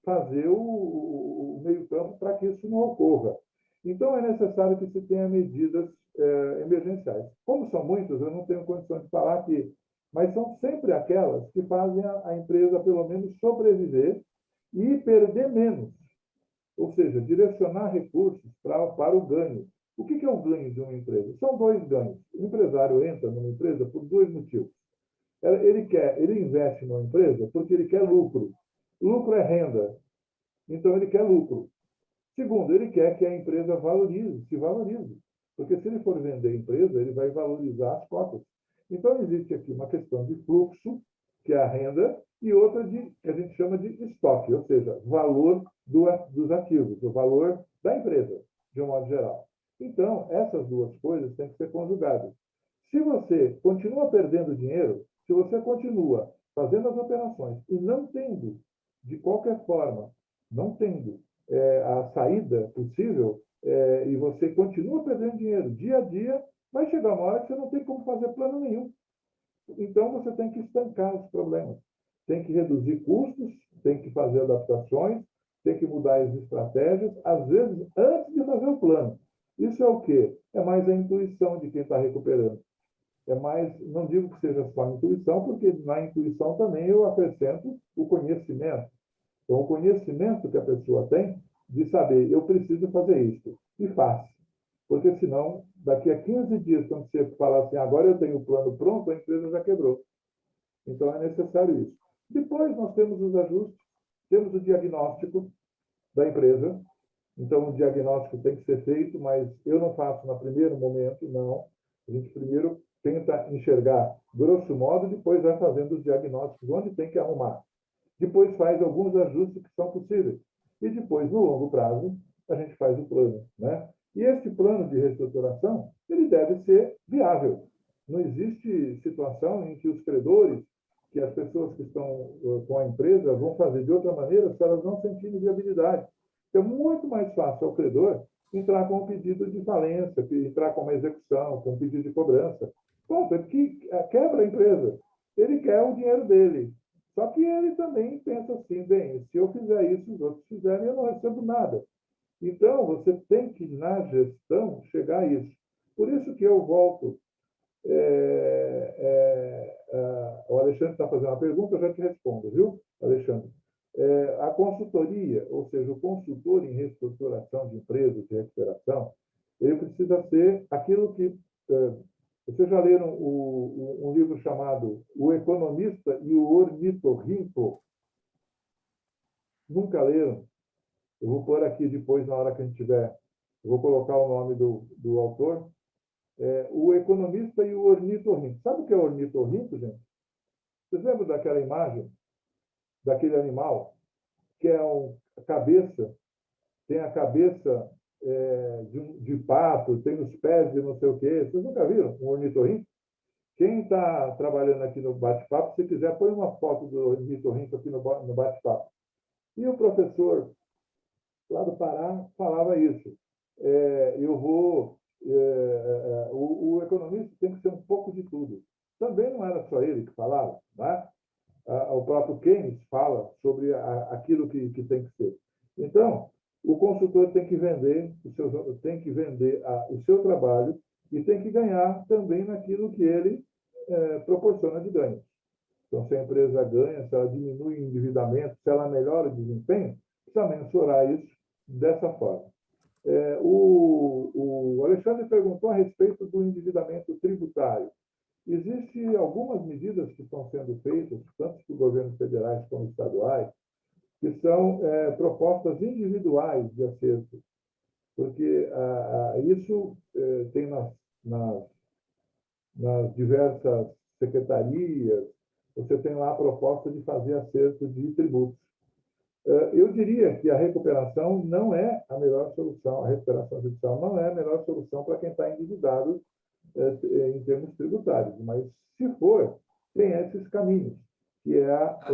fazer o meio-campo para que isso não ocorra. Então, é necessário que se tenha medidas emergenciais. Como são muitas, eu não tenho condição de falar aqui, mas são sempre aquelas que fazem a empresa, pelo menos, sobreviver e perder menos. Ou seja, direcionar recursos para o ganho. O que é o ganho de uma empresa? São dois ganhos. O empresário entra numa empresa por dois motivos. Ele investe numa empresa porque ele quer lucro. Lucro é renda. Então, ele quer lucro. Segundo, ele quer que a empresa se valorize. Porque se ele for vender a empresa, ele vai valorizar as cotas. Então, existe aqui uma questão de fluxo, que é a renda, e outra que a gente chama de estoque, ou seja, valor dos ativos, o valor da empresa, de um modo geral. Então, essas duas coisas têm que ser conjugadas. Se você continua perdendo dinheiro, se você continua fazendo as operações e não tendo, de qualquer forma, não tendo a saída possível, e você continua perdendo dinheiro dia a dia, vai chegar uma hora que você não tem como fazer plano nenhum. Então, você tem que estancar os problemas. Tem que reduzir custos, tem que fazer adaptações, tem que mudar as estratégias, às vezes, antes de fazer o plano. Isso é o quê? É mais a intuição de quem está recuperando. É mais, não digo que seja só a intuição, porque na intuição também eu acrescento o conhecimento. Então, o conhecimento que a pessoa tem de saber, eu preciso fazer isso, e faz. Porque senão, daqui a 15 dias, quando você falar assim, agora eu tenho o plano pronto, a empresa já quebrou. Então, é necessário isso. Depois, nós temos os ajustes, temos o diagnóstico da empresa. Então, o diagnóstico tem que ser feito, mas eu não faço no primeiro momento, não. A gente primeiro tenta enxergar grosso modo, depois vai fazendo os diagnósticos onde tem que arrumar. depois faz alguns ajustes que são possíveis. E depois, no longo prazo, a gente faz o plano, né? E esse plano de reestruturação, ele deve ser viável. Não existe situação em que os credores, que as pessoas que estão com a empresa vão fazer de outra maneira se elas não sentirem viabilidade. É muito mais fácil ao credor entrar com um pedido de falência, entrar com uma execução, com um pedido de cobrança. Ponto, é que quebra a empresa. Ele quer o dinheiro dele. Só que ele também pensa assim, bem, se eu fizer isso, os outros fizerem, eu não recebo nada. Então, você tem que, na gestão, chegar a isso. Por isso que eu volto. O Alexandre está fazendo uma pergunta, eu já te respondo, viu, Alexandre? A consultoria, ou seja, o consultor em reestruturação de empresas de recuperação, ele precisa ser aquilo que... vocês já leram um livro chamado O Economista e o Ornitorrinco? Nunca leram? Eu vou pôr aqui depois, na hora que a gente tiver, eu vou colocar o nome do autor. O Economista e o Ornitorrinco. Sabe o que é o ornitorrinco, gente? Vocês lembram daquela imagem, daquele animal, que é a cabeça, tem a cabeça de pato, tem os pés de não sei o quê. Vocês nunca viram um ornitorrinco? Quem está trabalhando aqui no bate-papo, se quiser, põe uma foto do ornitorrinco aqui no bate-papo. E o professor lá do Pará falava isso. O economista tem que ser um pouco de tudo. Também não era só ele que falava, né? O próprio Keynes fala sobre aquilo que tem que ser. Então, o consultor tem que vender o seu trabalho e tem que ganhar também naquilo que ele proporciona de ganho. Então, se a empresa ganha, se ela diminui o endividamento, se ela melhora o desempenho, precisa mensurar isso dessa forma. O Alexandre perguntou a respeito do endividamento tributário. Existem algumas medidas que estão sendo feitas, tanto por governos federais como estaduais, que são propostas individuais de acerto, porque isso tem nas diversas secretarias, você tem lá a proposta de fazer acerto de tributos. Eu diria que a recuperação não é a melhor solução, a recuperação judicial não é a melhor solução para quem está endividado em termos tributários, mas se for, tem esses caminhos, que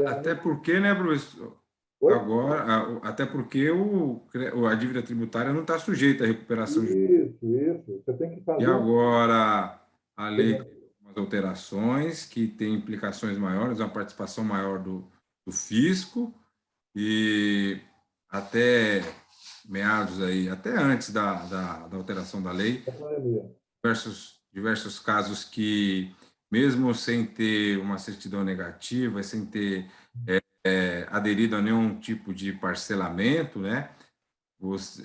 Até porque, né, professor? Oi? Agora, até porque a dívida tributária não está sujeita à recuperação judicial. Isso. Você tem que fazer... E agora a lei tem algumas alterações que têm implicações maiores, uma participação maior do fisco, e até meados aí, até antes da alteração da lei, diversos casos que, mesmo sem ter uma certidão negativa, sem ter aderido a nenhum tipo de parcelamento, né,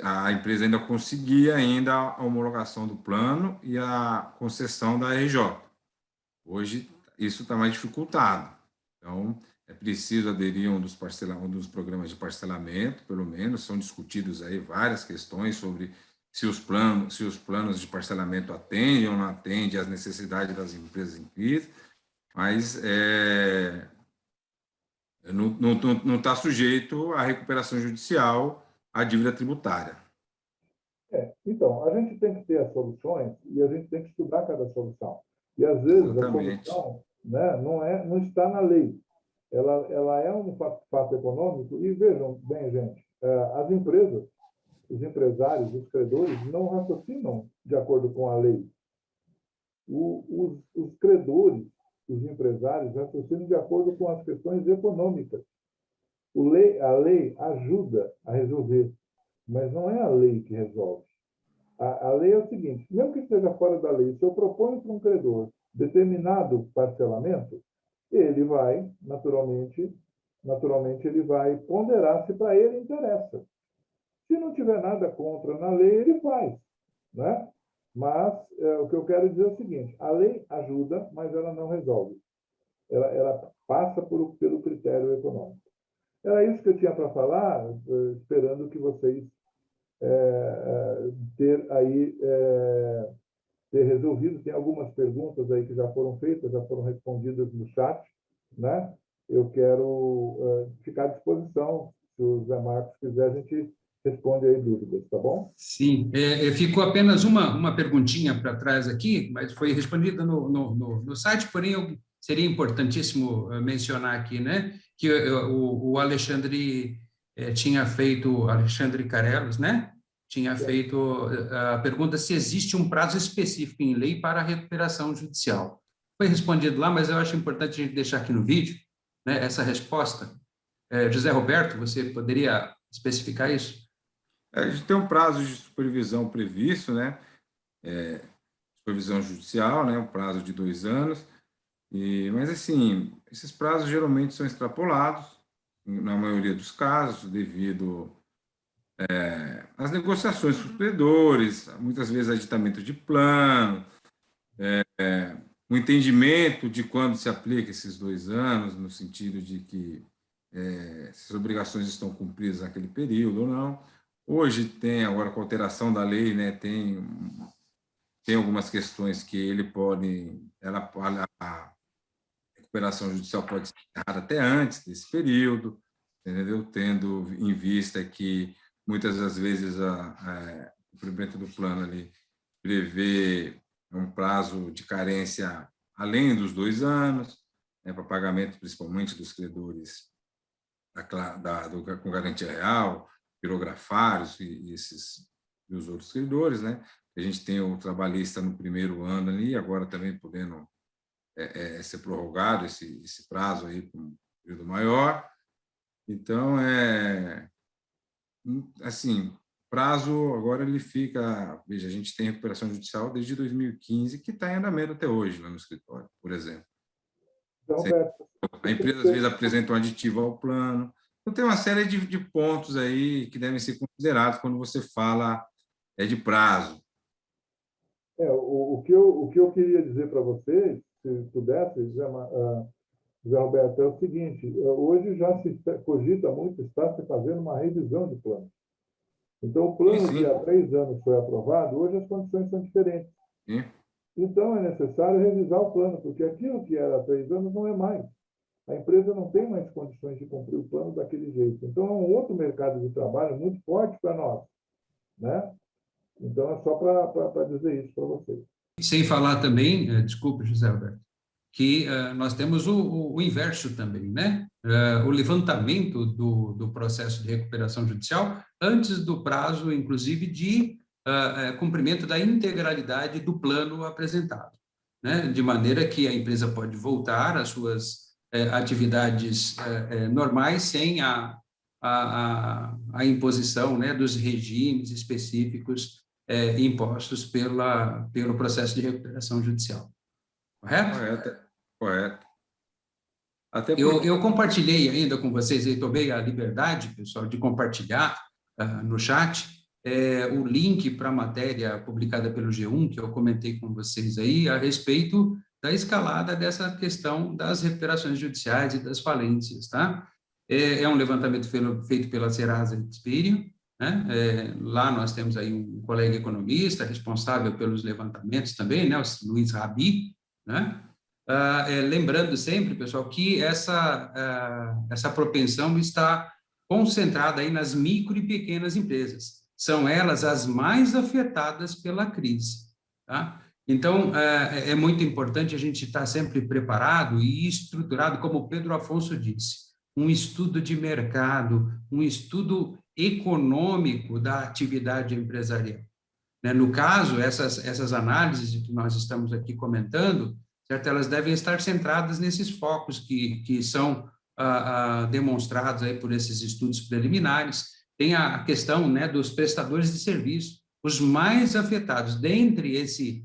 a empresa ainda conseguia ainda a homologação do plano e a concessão da RJ. Hoje, isso está mais dificultado. Então, é preciso aderir a um dos programas de parcelamento, pelo menos. São discutidos aí várias questões sobre se os planos de parcelamento atendem ou não atendem às necessidades das empresas em crise, mas não está sujeito à recuperação judicial à dívida tributária. Então, a gente tem que ter as soluções e a gente tem que estudar cada solução. E, às vezes, Exatamente. A solução, né, não está na lei. Ela é um fato econômico. E vejam bem, gente, as empresas, os empresários, os credores não raciocinam de acordo com a lei. Os credores, os empresários, raciocinam de acordo com as questões econômicas. A lei ajuda a resolver, mas não é a lei que resolve. A lei é o seguinte, mesmo que esteja fora da lei, se eu proponho para um credor determinado parcelamento, ele vai, naturalmente, ele vai ponderar se para ele interessa. Se não tiver nada contra na lei, ele faz, né? Mas o que eu quero dizer é o seguinte, a lei ajuda, mas ela não resolve. Ela passa pelo critério econômico. Era isso que eu tinha para falar, esperando que vocês ter resolvido. Tem algumas perguntas aí que já foram feitas, já foram respondidas no chat, né? eu quero ficar à disposição. Se o Zé Marcos quiser, a gente responde aí dúvidas, tá bom? Sim, ficou apenas uma perguntinha para trás aqui, mas foi respondida no site, porém seria importantíssimo mencionar aqui, né, que o Alexandre tinha feito, Alexandre Carelos, né, tinha feito a pergunta se existe um prazo específico em lei para a recuperação judicial. Foi respondido lá, mas eu acho importante a gente deixar aqui no vídeo, né, essa resposta. José Roberto, você poderia especificar isso? A gente tem um prazo de supervisão previsto, né? Supervisão judicial, né? Um prazo de 2 anos. Mas, assim, esses prazos geralmente são extrapolados, na maioria dos casos, devido às negociações com os credores, muitas vezes aditamento de plano, o entendimento de quando se aplica esses 2 anos, no sentido de que se as obrigações estão cumpridas naquele período ou não. Hoje tem, agora com a alteração da lei, né, tem algumas questões que a recuperação judicial pode ser encerrada até antes desse período, entendeu? Tendo em vista que muitas das vezes o cumprimento do plano ali prevê um prazo de carência além dos 2 anos, né, para pagamento principalmente dos credores com garantia real, pirografários e os outros credores, né? A gente tem o trabalhista no primeiro ano ali, agora também podendo ser prorrogado esse prazo aí para um período maior. Então, assim, prazo agora ele fica, veja, a gente tem recuperação judicial desde 2015 que está em andamento até hoje lá no escritório, por exemplo. Então, A empresa às vezes apresenta um aditivo ao plano. Então, tem uma série de pontos aí que devem ser considerados quando você fala de prazo. O que eu queria dizer para vocês, se pudesse, Zé Roberto, é o seguinte: hoje já se cogita muito, está se fazendo uma revisão de plano. Então, o plano Sim. que há 3 anos foi aprovado, hoje as condições são diferentes. Sim. Então, é necessário revisar o plano, porque aquilo que era há 3 anos não é mais. A empresa não tem mais condições de cumprir o plano daquele jeito. Então, é um outro mercado de trabalho muito forte para nós, né? Então, é só para dizer isso para vocês. Sem falar também, desculpe, José Alberto, que nós temos o inverso também, né? O levantamento do processo de recuperação judicial antes do prazo, inclusive, de cumprimento da integralidade do plano apresentado, né? De maneira que a empresa pode voltar às suas atividades normais sem a imposição, né, dos regimes específicos impostos pelo processo de recuperação judicial. Correto? Correto. Até eu compartilhei ainda com vocês, e tomei a liberdade, pessoal, de compartilhar no chat o link para a matéria publicada pelo G1, que eu comentei com vocês aí, a respeito da escalada dessa questão das recuperações judiciais e das falências, tá? É um levantamento feito pela Serasa Experian, né? Lá nós temos aí um colega economista responsável pelos levantamentos também, né? O Luiz Rabi, né? Lembrando sempre, pessoal, que essa propensão está concentrada aí nas micro e pequenas empresas. São elas as mais afetadas pela crise, tá? Então, é muito importante a gente estar sempre preparado e estruturado, como o Pedro Afonso disse, um estudo de mercado, um estudo econômico da atividade empresarial. No caso, essas análises que nós estamos aqui comentando, certo? Elas devem estar centradas nesses focos que são demonstrados aí por esses estudos preliminares. Tem a questão, né, dos prestadores de serviço, os mais afetados. Dentre esse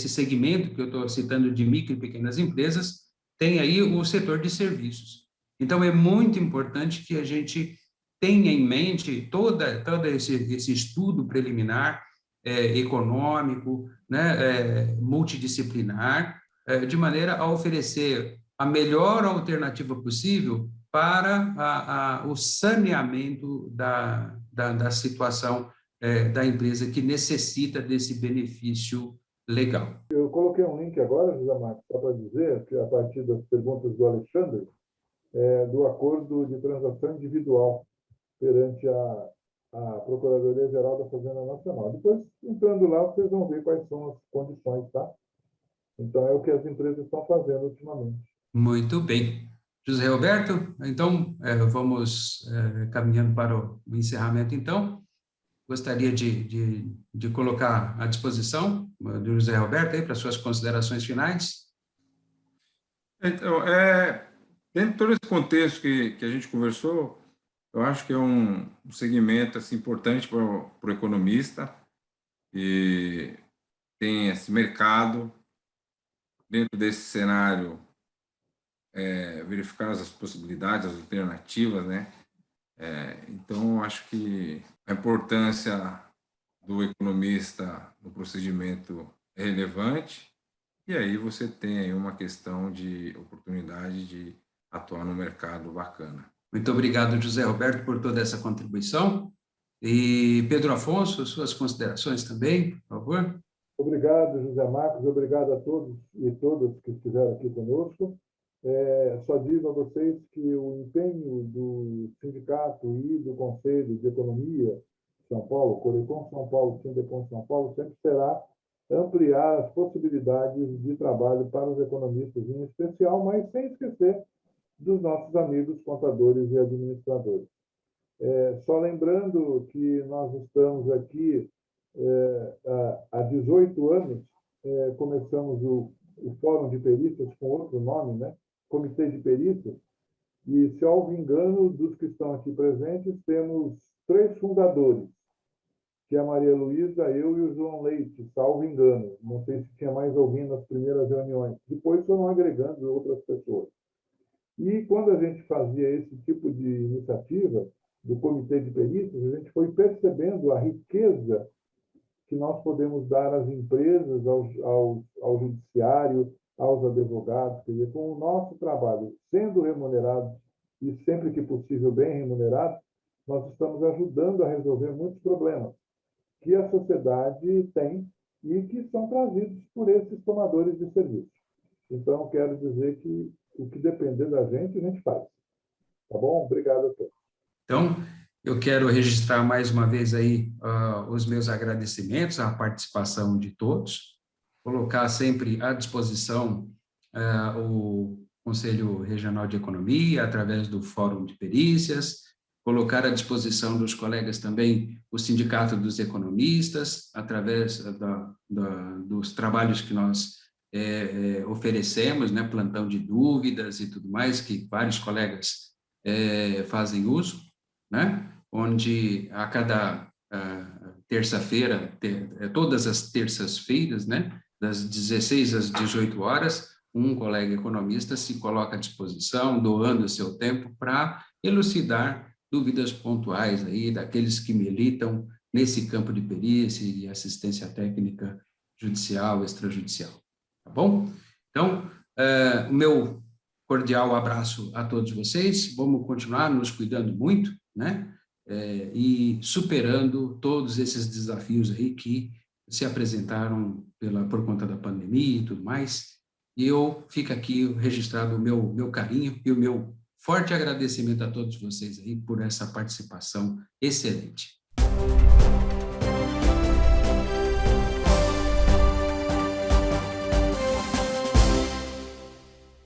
segmento que eu estou citando de micro e pequenas empresas, tem aí o setor de serviços. Então, é muito importante que a gente tenha em mente todo esse estudo preliminar, econômico, né, multidisciplinar, de maneira a oferecer a melhor alternativa possível para o saneamento da situação da empresa que necessita desse benefício legal. Eu coloquei um link agora, José Marcos, só para dizer que a partir das perguntas do Alexandre, do acordo de transação individual perante a Procuradoria-Geral da Fazenda Nacional. Depois, entrando lá, vocês vão ver quais são as condições, tá? Então, é o que as empresas estão fazendo ultimamente. Muito bem. José Roberto, então, vamos caminhando para o encerramento, então. Gostaria de colocar à disposição do José Roberto aí para suas considerações finais. Então, dentro de todo esse contexto que a gente conversou, eu acho que é um segmento assim, importante para o economista, e tem esse mercado, dentro desse cenário, verificar as possibilidades, as alternativas, né? Então, acho que a importância do economista no procedimento é relevante, e aí você tem aí uma questão de oportunidade de atuar no mercado bacana. Muito obrigado, José Roberto, por toda essa contribuição. E Pedro Afonso, suas considerações também, por favor. Obrigado, José Marcos, obrigado a todos e todas que estiveram aqui conosco. Só digo a vocês que o empenho do sindicato e do Conselho de Economia de São Paulo, Corecon São Paulo, Sindecom São Paulo, sempre será ampliar as possibilidades de trabalho para os economistas em especial, mas sem esquecer dos nossos amigos contadores e administradores. Só lembrando que nós estamos aqui há 18 anos, começamos o Fórum de Perícias com outro nome, né? Comitê de Perícias, e, se salvo engano, dos que estão aqui presentes, temos 3 fundadores, que é a Maria Luísa, eu e o João Leite, salvo engano. Não sei se tinha mais alguém nas primeiras reuniões. Depois foram agregando outras pessoas. E quando a gente fazia esse tipo de iniciativa, do Comitê de Perícias, a gente foi percebendo a riqueza que nós podemos dar às empresas, ao judiciário, aos advogados, quer dizer, com o nosso trabalho sendo remunerado e sempre que possível bem remunerado, nós estamos ajudando a resolver muitos problemas que a sociedade tem e que são trazidos por esses tomadores de serviço. Então, quero dizer que o que depender da gente, a gente faz. Tá bom? Obrigado a todos. Então, eu quero registrar mais uma vez aí os meus agradecimentos à participação de todos, colocar sempre à disposição o Conselho Regional de Economia, através do Fórum de Perícias, colocar à disposição dos colegas também o Sindicato dos Economistas, através dos trabalhos que nós oferecemos, né, plantão de dúvidas e tudo mais, que vários colegas fazem uso, né, onde a cada terça-feira, todas as terças-feiras, né, das 16 às 18 horas, um colega economista se coloca à disposição, doando o seu tempo para elucidar dúvidas pontuais aí daqueles que militam nesse campo de perícia e assistência técnica judicial, extrajudicial. Tá bom? Então, o meu cordial abraço a todos vocês. Vamos continuar nos cuidando muito, né? E superando todos esses desafios aí que se apresentaram por conta da pandemia e tudo mais. E fica aqui registrado o meu carinho e o meu forte agradecimento a todos vocês aí por essa participação excelente.